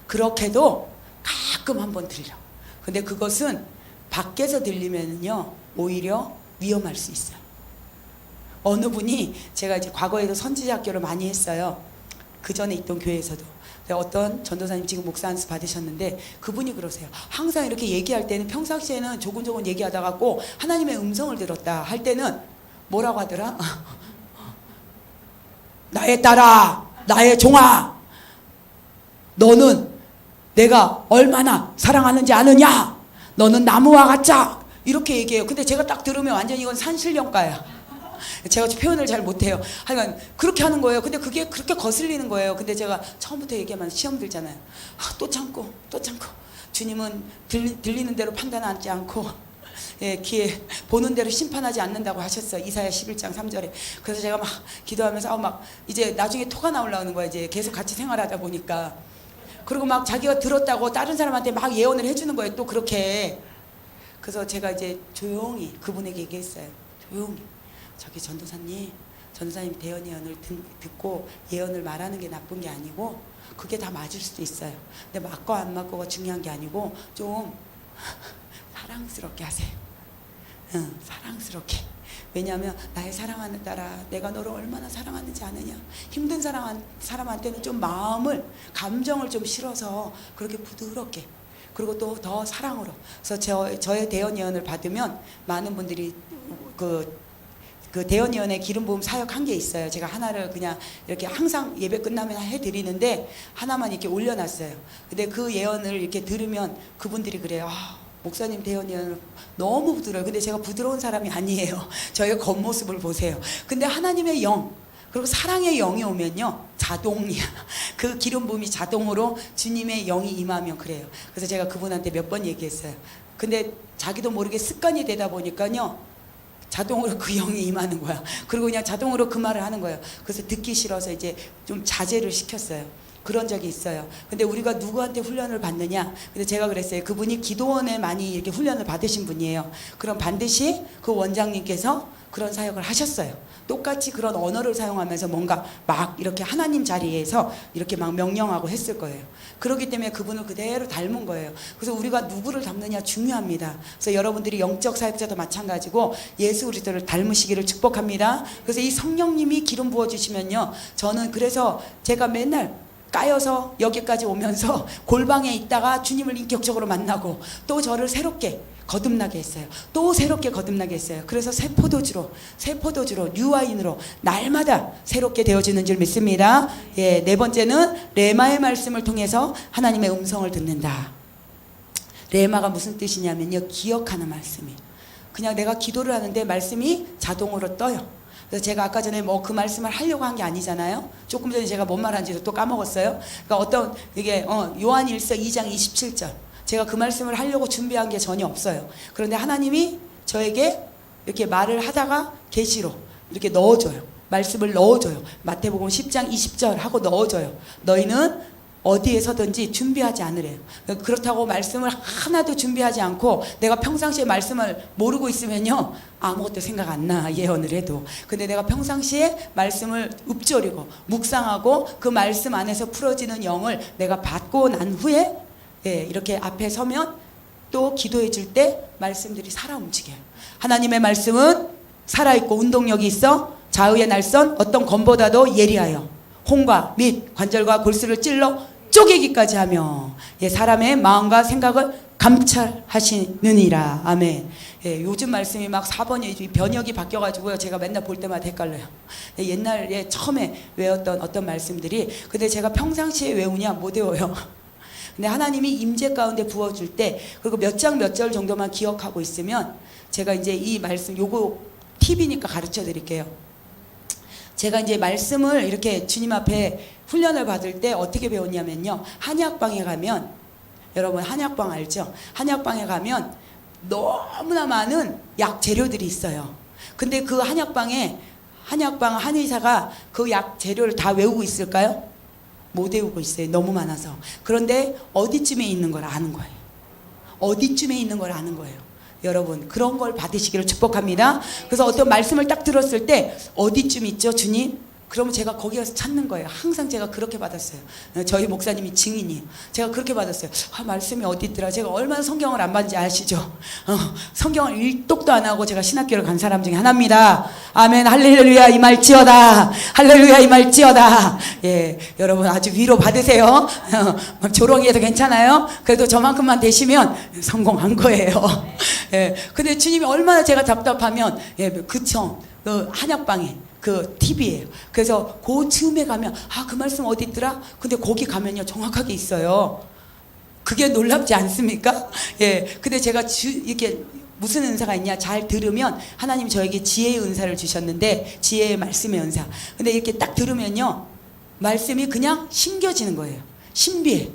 그렇게도 가끔 한번 들려. 근데 그것은 밖에서 들리면요 오히려 위험할 수 있어요. 어느 분이, 제가 이제 과거에도 선지자 학교를 많이 했어요. 그 전에 있던 교회에서도. 어떤 전도사님 지금 목사 안수 받으셨는데 그분이 그러세요. 항상 이렇게 얘기할 때는 평상시에는 조곤조곤 얘기하다가 꼭 하나님의 음성을 들었다 할 때는 뭐라고 하더라? 나의 딸아, 나의 종아, 너는 내가 얼마나 사랑하는지 아느냐? 너는 나무와 같자. 이렇게 얘기해요. 근데 제가 딱 들으면 완전히 이건 산신령가야. 제가 표현을 잘 못해요. 하여간 그렇게 하는 거예요. 근데 그게 그렇게 거슬리는 거예요. 근데 제가 처음부터 얘기하면 시험 들잖아요. 또 참고 주님은 들리는 대로 판단하지 않고 귀에 보는 대로 심판하지 않는다고 하셨어요. 이사야 11장 3절에. 그래서 제가 막 기도하면서 막 이제 나중에 토가 나오려는 거예요. 이제 계속 같이 생활하다 보니까. 그리고 막 자기가 들었다고 다른 사람한테 막 예언을 해주는 거예요. 또 그렇게. 그래서 제가 이제 조용히 그분에게 얘기했어요. 조용히 저기 전도사님 대언 예언을 듣고 예언을 말하는 게 나쁜 게 아니고 그게 다 맞을 수도 있어요. 근데 맞고 안 맞고가 중요한 게 아니고 좀 사랑스럽게 하세요. 응, 사랑스럽게. 왜냐하면 나의 사랑하는 딸아 내가 너를 얼마나 사랑하는지 아느냐. 힘든 사람한테는 좀 마음을 감정을 좀 실어서 그렇게 부드럽게 그리고 또 더 사랑으로. 그래서 저의 대언 예언을 받으면 많은 분들이 그 대언 예언의 기름 부음 사역 한 게 있어요. 제가 하나를 그냥 이렇게 항상 예배 끝나면 해드리는데 하나만 이렇게 올려놨어요. 근데 그 예언을 이렇게 들으면 그분들이 그래요. 아, 목사님 대언 예언을 너무 부드러워요. 근데 제가 부드러운 사람이 아니에요. 저의 겉모습을 보세요. 근데 하나님의 영 그리고 사랑의 영이 오면요 자동이야. 그 기름 부음이 자동으로 주님의 영이 임하면 그래요. 그래서 제가 그분한테 몇 번 얘기했어요. 근데 자기도 모르게 습관이 되다 보니까요 자동으로 그 영이 임하는 거야. 그리고 그냥 자동으로 그 말을 하는 거예요. 그래서 듣기 싫어서 이제 좀 자제를 시켰어요. 그런 적이 있어요. 근데 우리가 누구한테 훈련을 받느냐? 근데 제가 그랬어요. 그분이 기도원에 많이 이렇게 훈련을 받으신 분이에요. 그럼 반드시 그 원장님께서 그런 사역을 하셨어요. 똑같이 그런 언어를 사용하면서 뭔가 막 이렇게 하나님 자리에서 이렇게 막 명령하고 했을 거예요. 그렇기 때문에 그분을 그대로 닮은 거예요. 그래서 우리가 누구를 닮느냐 중요합니다. 그래서 여러분들이 영적 사역자도 마찬가지고 예수 그리스도를 닮으시기를 축복합니다. 그래서 이 성령님이 기름 부어주시면요. 저는 그래서 제가 맨날 까여서 여기까지 오면서 골방에 있다가 주님을 인격적으로 만나고 또 저를 새롭게 거듭나게 했어요. 또 새롭게 거듭나게 했어요. 그래서 새 포도주로 뉴와인으로 날마다 새롭게 되어지는 줄 믿습니다. 예, 네 번째는 레마의 말씀을 통해서 하나님의 음성을 듣는다. 레마가 무슨 뜻이냐면요, 기억하는 말씀이. 그냥 내가 기도를 하는데 말씀이 자동으로 떠요. 그래서 제가 아까 전에 뭐 그 말씀을 하려고 한 게 아니잖아요. 조금 전에 제가 뭔 말한지도 또 까먹었어요. 그러니까 어떤 이게 요한일서 2장 27절. 제가 그 말씀을 하려고 준비한 게 전혀 없어요. 그런데 하나님이 저에게 이렇게 말을 하다가 계시로 이렇게 넣어줘요. 말씀을 넣어줘요. 마태복음 10장 20절 하고 넣어줘요. 너희는 어디에 서든지 준비하지 않으래요. 그렇다고 말씀을 하나도 준비하지 않고 내가 평상시에 말씀을 모르고 있으면요 아무것도 생각 안 나, 예언을 해도. 근데 내가 평상시에 말씀을 읊조리고 묵상하고 그 말씀 안에서 풀어지는 영을 내가 받고 난 후에 이렇게 앞에 서면 또 기도해 줄 때 말씀들이 살아 움직여요. 하나님의 말씀은 살아있고 운동력이 있어 좌우의 날선 어떤 검보다도 예리하여 홍과 및 관절과 골수를 찔러 쪼개기까지 하며 사람의 마음과 생각을 감찰하시느니라. 아멘. 요즘 말씀이 막 4번이 번역이 바뀌어가지고요. 제가 맨날 볼 때마다 헷갈려요. 옛날에 처음에 외웠던 어떤 말씀들이 근데 제가 평상시에 외우냐 못 외워요. 근데 하나님이 임재 가운데 부어줄 때 그리고 몇 장 몇 절 정도만 기억하고 있으면 제가 이제 이 말씀 요거 팁이니까 가르쳐 드릴게요. 제가 이제 말씀을 이렇게 주님 앞에 훈련을 받을 때 어떻게 배웠냐면요. 한약방에 가면 여러분 한약방 알죠? 한약방에 가면 너무나 많은 약 재료들이 있어요. 근데 그 한약방에 한약방 한의사가 그 약 재료를 다 외우고 있을까요? 못 외우고 있어요. 너무 많아서. 그런데 어디쯤에 있는 걸 아는 거예요. 어디쯤에 있는 걸 아는 거예요. 여러분 그런 걸 받으시기를 축복합니다. 그래서 어떤 말씀을 딱 들었을 때 어디쯤 있죠 주님? 그러면 제가 거기 가서 찾는 거예요. 항상 제가 그렇게 받았어요. 저희 목사님이 증인이에요. 제가 그렇게 받았어요. 말씀이 어디 있더라. 제가 얼마나 성경을 안 봤는지 아시죠? 성경을 일독도 안 하고 제가 신학교를 간 사람 중에 하나입니다. 아멘. 할렐루야 임할지어다. 할렐루야 임할지어다. 예, 여러분 아주 위로 받으세요. 조롱이해도 괜찮아요. 그래도 저만큼만 되시면 성공한 거예요. 예, 근데 주님이 얼마나 제가 답답하면 그쵸. 그 한약방에 그 팁이에요. 그래서 그 즈음에 가면 그 말씀 어디 있더라? 근데 거기 가면요 정확하게 있어요. 그게 놀랍지 않습니까? 예. 근데 제가 이렇게 무슨 은사가 있냐? 잘 들으면 하나님 저에게 지혜의 은사를 주셨는데 지혜의 말씀의 은사. 근데 이렇게 딱 들으면요 말씀이 그냥 심겨지는 거예요. 신비해.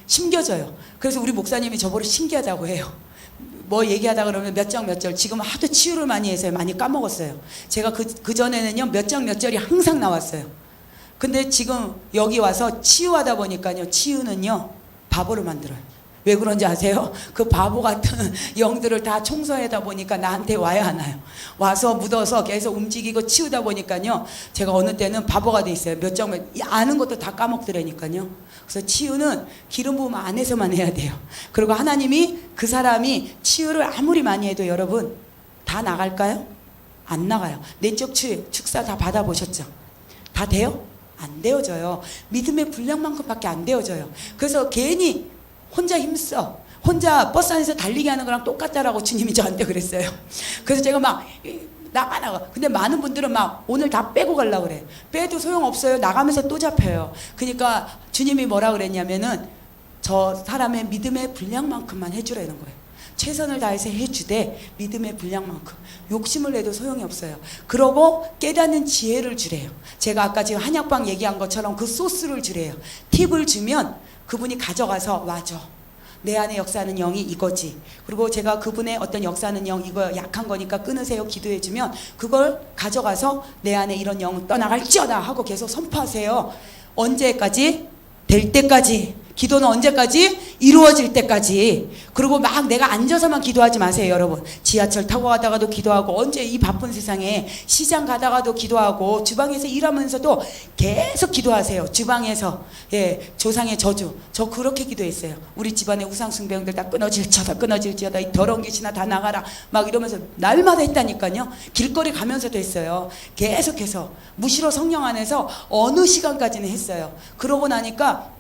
심겨져요. 그래서 우리 목사님이 저보고 신기하다고 해요. 뭐 얘기하다 그러면 몇 장 몇 절 지금은 하도 치유를 많이 해서 많이 까먹었어요. 제가 그 전에는요 몇 장 몇 절이 항상 나왔어요. 근데 지금 여기 와서 치유하다 보니까요 치유는요 바보를 만들어요. 왜 그런지 아세요? 그 바보 같은 영들을 다 청소하다 보니까 나한테 와야 하나요? 와서 묻어서 계속 움직이고 치우다 보니까요. 제가 어느 때는 바보가 돼 있어요. 몇 장 아는 것도 다 까먹더라니까요. 그래서 치유는 기름 부음 안에서만 해야 돼요. 그리고 하나님이 그 사람이 치유를 아무리 많이 해도 여러분 다 나갈까요? 안 나가요. 내적 치유, 축사 다 받아보셨죠? 다 돼요? 안 되어져요. 믿음의 분량만큼밖에 안 되어져요. 그래서 괜히 혼자 힘써 혼자 버스 안에서 달리기 하는 거랑 똑같다라고 주님이 저한테 그랬어요. 그래서 제가 막 나가 근데 많은 분들은 막 오늘 다 빼고 가려고 그래. 빼도 소용없어요. 나가면서 또 잡혀요. 그러니까 주님이 뭐라 그랬냐면은 저 사람의 믿음의 분량만큼만 해주라는 거예요. 최선을 다해서 해주되 믿음의 분량만큼. 욕심을 내도 소용이 없어요. 그러고 깨닫는 지혜를 주래요. 제가 아까 지금 한약방 얘기한 것처럼 그 소스를 주래요. 팁을 주면 그분이 가져가서 와줘. 내 안에 역사하는 영이 이거지. 그리고 제가 그분의 어떤 역사하는 영 이거 약한 거니까 끊으세요 기도해주면 그걸 가져가서 내 안에 이런 영 떠나갈지어다 하고 계속 선포하세요. 언제까지? 될 때까지. 기도는 언제까지? 이루어질 때까지. 그리고 막 내가 앉아서만 기도하지 마세요 여러분. 지하철 타고 가다가도 기도하고 언제 이 바쁜 세상에 시장 가다가도 기도하고 주방에서 일하면서도 계속 기도하세요. 주방에서 조상의 저주 저 그렇게 기도했어요. 우리 집안의 우상숭배형들 다 끊어질지어다 끊어질지어다 이 더러운 귀신아 다 나가라 막 이러면서 날마다 했다니까요. 길거리 가면서도 했어요. 계속해서 무시로 성령 안에서 어느 시간까지는 했어요. 그러고 나니까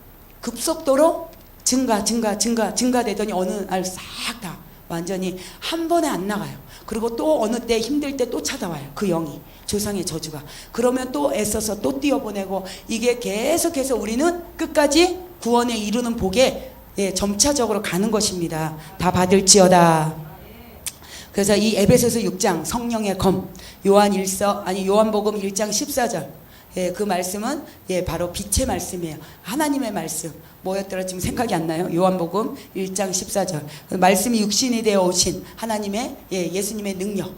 급속도로 증가되더니 어느 날 싹 다 완전히 한 번에 안 나가요. 그리고 또 어느 때 힘들 때 또 찾아와요. 그 영이 조상의 저주가. 그러면 또 애써서 또 띄워보내고 이게 계속해서 우리는 끝까지 구원에 이르는 복에 점차적으로 가는 것입니다. 다 받을지어다. 그래서 이 에베소서 6장 성령의 검 요한복음 1장 14절 그 말씀은 바로 빛의 말씀이에요. 하나님의 말씀. 뭐였더라 지금 생각이 안 나요. 요한복음 1장 14절. 그 말씀이 육신이 되어 오신 하나님의 예수님의 능력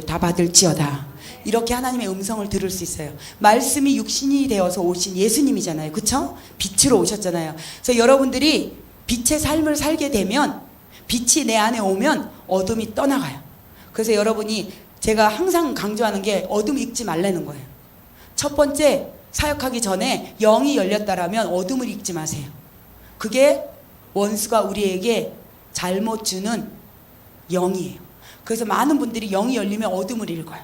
다 받을지어다. 이렇게 하나님의 음성을 들을 수 있어요. 말씀이 육신이 되어서 오신 예수님이잖아요. 그쵸? 빛으로 오셨잖아요. 그래서 여러분들이 빛의 삶을 살게 되면 빛이 내 안에 오면 어둠이 떠나가요. 그래서 여러분이 제가 항상 강조하는 게 어둠 읽지 말라는 거예요. 첫 번째 사역하기 전에 영이 열렸다라면 어둠을 읽지 마세요. 그게 원수가 우리에게 잘못 주는 영이에요. 그래서 많은 분들이 영이 열리면 어둠을 읽어요.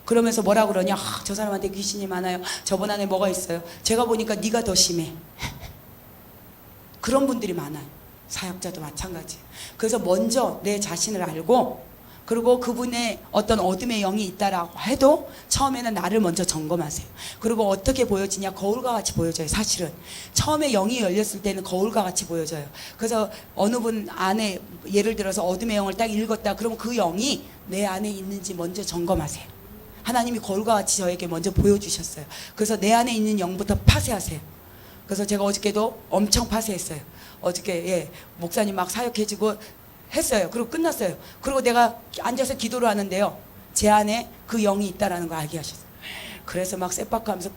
그러면서 뭐라 그러냐? 저 사람한테 귀신이 많아요. 저번 안에 뭐가 있어요. 제가 보니까 네가 더 심해. 그런 분들이 많아요. 사역자도 마찬가지. 그래서 먼저 내 자신을 알고 그리고 그분의 어떤 어둠의 영이 있다라고 해도 처음에는 나를 먼저 점검하세요. 그리고 어떻게 보여지냐? 거울과 같이 보여져요. 사실은 처음에 영이 열렸을 때는 거울과 같이 보여져요. 그래서 어느 분 안에 예를 들어서 어둠의 영을 딱 읽었다 그러면 그 영이 내 안에 있는지 먼저 점검하세요. 하나님이 거울과 같이 저에게 먼저 보여주셨어요. 그래서 내 안에 있는 영부터 파쇄하세요. 그래서 제가 어저께도 엄청 파쇄했어요. 어저께 목사님 막 사역해주고 했어요. 그리고 끝났어요. 그리고 내가 앉아서 기도를 하는데요. 제 안에 그 영이 있다라는 걸 알게 하셨어요. 그래서 막 쌔박하면서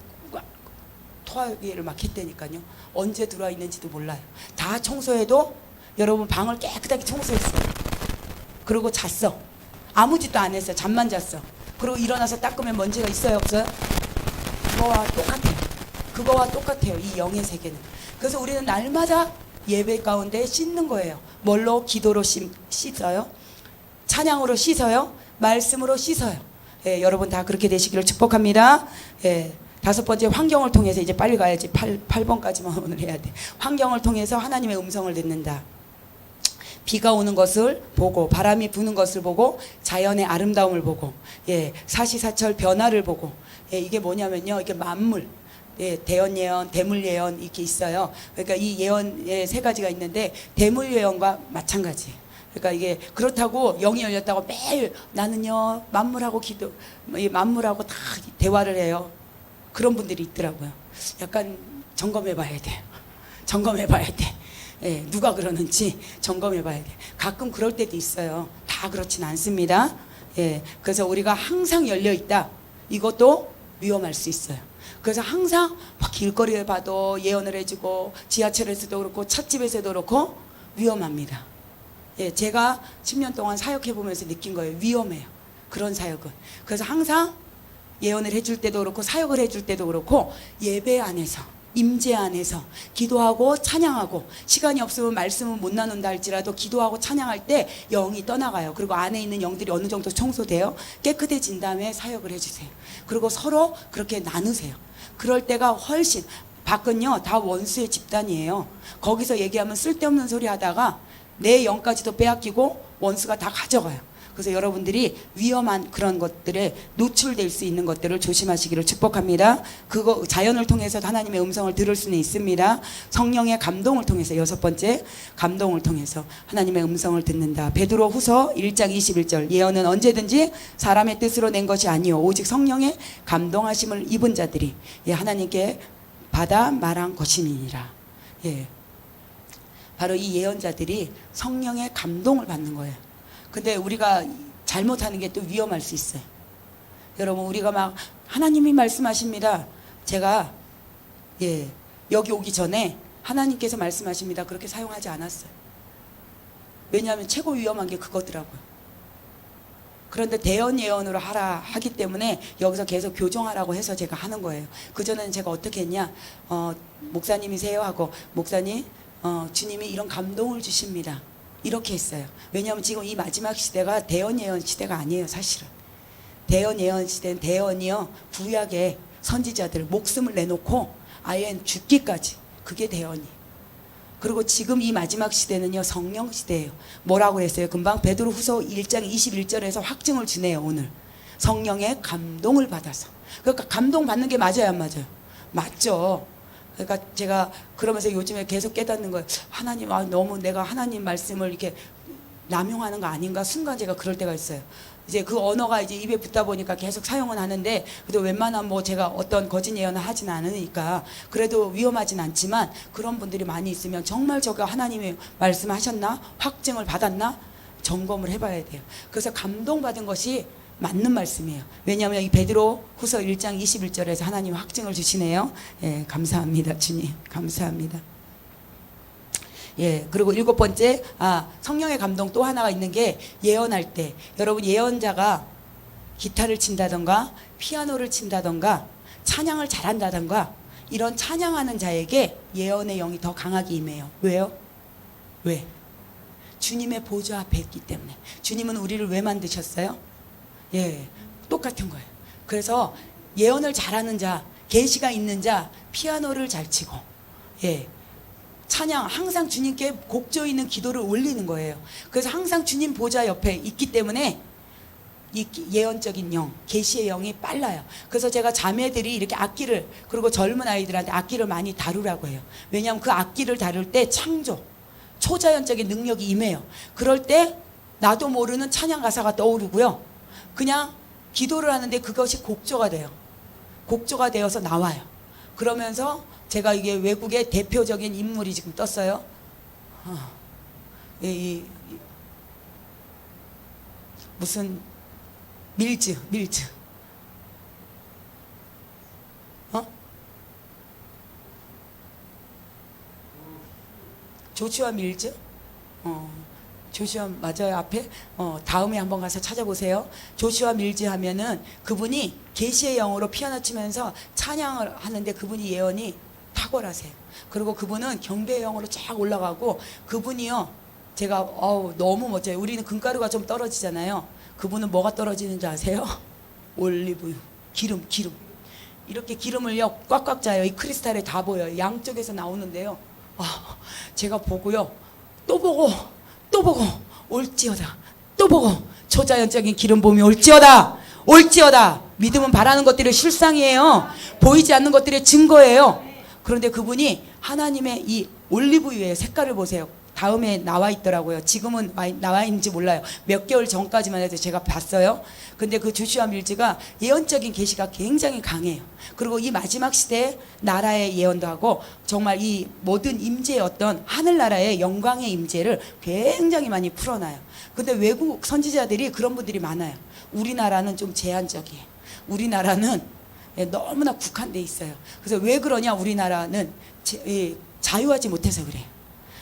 토하기를 막 했다니까요. 언제 들어와 있는지도 몰라요. 다 청소해도 여러분 방을 깨끗하게 청소했어요. 그리고 잤어. 아무 짓도 안 했어요. 잠만 잤어. 그리고 일어나서 닦으면 먼지가 있어요 없어요? 그거와 똑같아요. 이 영의 세계는. 그래서 우리는 날마다 예배 가운데 씻는 거예요. 뭘로? 기도로 씻어요. 찬양으로 씻어요. 말씀으로 씻어요. 여러분 다 그렇게 되시기를 축복합니다. 다섯 번째 환경을 통해서 이제 빨리 가야지. 8번까지만 오늘 해야 돼. 환경을 통해서 하나님의 음성을 듣는다. 비가 오는 것을 보고 바람이 부는 것을 보고 자연의 아름다움을 보고 사시사철 변화를 보고 이게 뭐냐면요. 이게 만물 대언 예언, 대물 예언 이렇게 있어요. 그러니까 이 예언에 세 가지가 있는데 대물 예언과 마찬가지예요. 그러니까 이게 그렇다고 영이 열렸다고 매일 나는요 만물하고 만물하고 다 대화를 해요. 그런 분들이 있더라고요. 약간 점검해봐야 돼요. 점검해봐야 돼. 누가 그러는지 점검해봐야 돼. 가끔 그럴 때도 있어요. 다 그렇진 않습니다. 그래서 우리가 항상 열려 있다. 이것도 위험할 수 있어요. 그래서 항상 막 길거리에 봐도 예언을 해주고 지하철에서도 그렇고 찻집에서도 그렇고 위험합니다. 예, 제가 10년 동안 사역해 보면서 느낀 거예요. 위험해요. 그런 사역은. 그래서 항상 예언을 해줄 때도 그렇고 사역을 해줄 때도 그렇고 예배 안에서 임재 안에서 기도하고 찬양하고 시간이 없으면 말씀은 못 나눈다 할지라도 기도하고 찬양할 때 영이 떠나가요. 그리고 안에 있는 영들이 어느 정도 청소돼요. 깨끗해진 다음에 사역을 해주세요. 그리고 서로 그렇게 나누세요. 그럴 때가 훨씬 밖은요 다 원수의 집단이에요. 거기서 얘기하면 쓸데없는 소리 하다가 내 영까지도 빼앗기고 원수가 다 가져가요. 그래서 여러분들이 위험한 그런 것들에 노출될 수 있는 것들을 조심하시기를 축복합니다. 그거 자연을 통해서 하나님의 음성을 들을 수는 있습니다. 성령의 감동을 통해서, 6번째 감동을 통해서 하나님의 음성을 듣는다. 베드로 후서 1장 21절 예언은 언제든지 사람의 뜻으로 낸 것이 아니요 오직 성령의 감동하심을 입은 자들이 하나님께 받아 말한 것이니라. 예, 바로 이 예언자들이 성령의 감동을 받는 거예요. 근데 우리가 잘못하는 게 또 위험할 수 있어요. 여러분, 우리가 막 하나님이 말씀하십니다. 제가 여기 오기 전에 하나님께서 말씀하십니다. 그렇게 사용하지 않았어요. 왜냐하면 최고 위험한 게 그거더라고요. 그런데 대언 예언으로 하기 때문에 여기서 계속 교정하라고 해서 제가 하는 거예요. 그전에는 제가 어떻게 했냐, 목사님이세요 하고, 목사님 주님이 이런 감동을 주십니다. 이렇게 했어요. 왜냐하면 지금 이 마지막 시대가 대언 예언 시대가 아니에요. 사실은 대언 예언 시대는 대언이요 구약의 선지자들 목숨을 내놓고 아예 죽기까지, 그게 대언이에요. 그리고 지금 이 마지막 시대는요 성령 시대예요. 뭐라고 했어요? 금방 베드로 후서 1장 21절에서 확증을 주네요. 오늘 성령의 감동을 받아서. 그러니까 감동 받는 게 맞아요, 안 맞아요? 맞죠. 그러니까 제가 그러면서 요즘에 계속 깨닫는 거예요. 하나님, 너무 내가 하나님 말씀을 이렇게 남용하는 거 아닌가? 순간 제가 그럴 때가 있어요. 이제 그 언어가 이제 입에 붙다 보니까 계속 사용은 하는데, 그래도 웬만하면 뭐 제가 어떤 거짓 예언을 하진 않으니까 그래도 위험하진 않지만, 그런 분들이 많이 있으면 정말 저가 하나님이 말씀하셨나? 확증을 받았나? 점검을 해봐야 돼요. 그래서 감동받은 것이 맞는 말씀이에요. 왜냐하면 이 베드로 후서 1장 21절에서 하나님 확증을 주시네요. 예, 감사합니다. 주님 감사합니다. 예, 그리고 7번째 성령의 감동 또 하나가 있는 게 예언할 때, 여러분 예언자가 기타를 친다던가 피아노를 친다던가 찬양을 잘한다던가 이런 찬양하는 자에게 예언의 영이 더 강하게 임해요. 왜요? 왜? 주님의 보좌 앞에 있기 때문에. 주님은 우리를 왜 만드셨어요? 예, 똑같은 거예요. 그래서 예언을 잘하는 자, 계시가 있는 자, 피아노를 잘 치고, 예, 찬양, 항상 주님께 곡조 있는 기도를 올리는 거예요. 그래서 항상 주님 보좌 옆에 있기 때문에 이 예언적인 영, 계시의 영이 빨라요. 그래서 제가 자매들이 이렇게 악기를, 그리고 젊은 아이들한테 악기를 많이 다루라고 해요. 왜냐하면 그 악기를 다룰 때 창조, 초자연적인 능력이 임해요. 그럴 때 나도 모르는 찬양 가사가 떠오르고요. 그냥 기도를 하는데 그것이 곡조가 돼요. 곡조가 되어서 나와요. 그러면서 제가 이게 외국의 대표적인 인물이 지금 떴어요. 무슨 밀즈 조슈아 밀즈? 조슈아 맞아요. 앞에 다음에 한번 가서 찾아보세요. 조슈아 밀즈 하면은 그분이 계시의 영으로 피아노 치면서 찬양을 하는데 그분이 예언이 탁월하세요. 그리고 그분은 경배의 영으로 쫙 올라가고, 그분이요 제가 너무 멋져요. 우리는 금가루가 좀 떨어지잖아요. 그분은 뭐가 떨어지는 줄 아세요? 올리브유, 기름. 이렇게 기름을요 꽉꽉 짜요. 이 크리스탈에 다 보여요. 양쪽에서 나오는데요. 제가 보고요 또 보고 올지어다, 또 보고 초자연적인 기름 봄이 올지어다. 믿음은 바라는 것들의 실상이에요. 보이지 않는 것들의 증거예요. 그런데 그분이 하나님의 이 올리브유의 색깔을 보세요. 다음에 나와 있더라고요. 지금은 나와 있는지 몰라요. 몇 개월 전까지만 해도 제가 봤어요. 근데 그 조슈아 밀즈가 예언적인 계시가 굉장히 강해요. 그리고 이 마지막 시대에 나라의 예언도 하고, 정말 이 모든 임재의 어떤 하늘나라의 영광의 임재를 굉장히 많이 풀어놔요. 근데 외국 선지자들이 그런 분들이 많아요. 우리나라는 좀 제한적이에요. 우리나라는 너무나 국한돼 있어요. 그래서 왜 그러냐, 우리나라는 자유하지 못해서 그래요.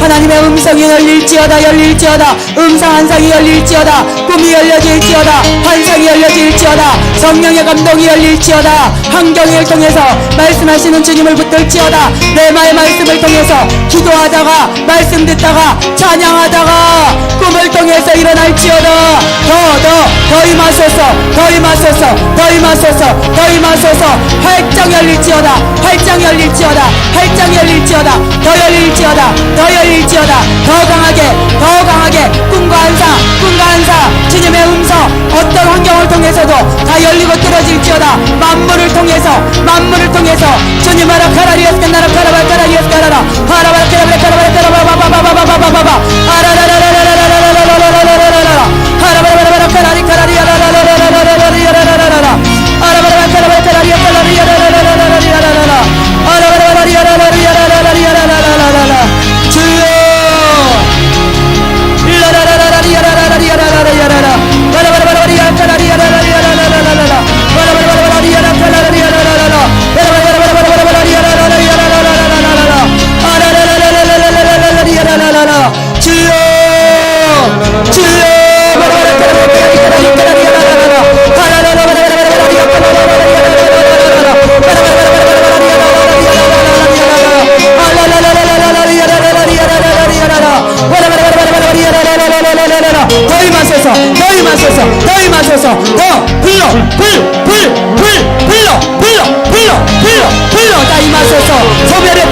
하나님의 음성이 열릴지어다 열릴지어다 음성 한상이 열릴지어다 꿈이 열려질지어다 환상이 열려질지어다 성령의 감동이 열릴지어다 환경을 통해서 말씀하시는 주님을 붙들지어다 레마의 말씀을 통해서 기도하다가 말씀 듣다가 찬양하다가 꿈을 통해서 일어날지어다 더 임하소서 더 임하소서 더 임하소서 더 임하소서 활짝 열릴지어다 활짝 열릴지어다 활짝 열릴지어다 더 열릴지어다 더 열릴지어다 더 강하게 꿈과 한상 주님의 음성 어떤 환경을 통해서도 다 열리고 뚫어질지어다 만물을 통해서 주님 아라카라리에스 나라카라바카라리에스 가라라 하라바라카라바카라바카라바바바바바바바바바바 아라라라라라라라라라라라라라 하라바라바라카라리카라리아라라라라라라라라라라 아라바라바카라바카라리아라라라라라라라라라 아라바라바라리아라라라라라라라라라 주여 라라라라리아라라라리아라라라라라라 바라바라바라리아라라라라라라라라 바라바라바라리아라라라라라라라 바라바라바라바라리아라라라라라라라라 아라라라라라라라라라라라 주여 더 임하소서 더 불러 다 임하소서 소멸의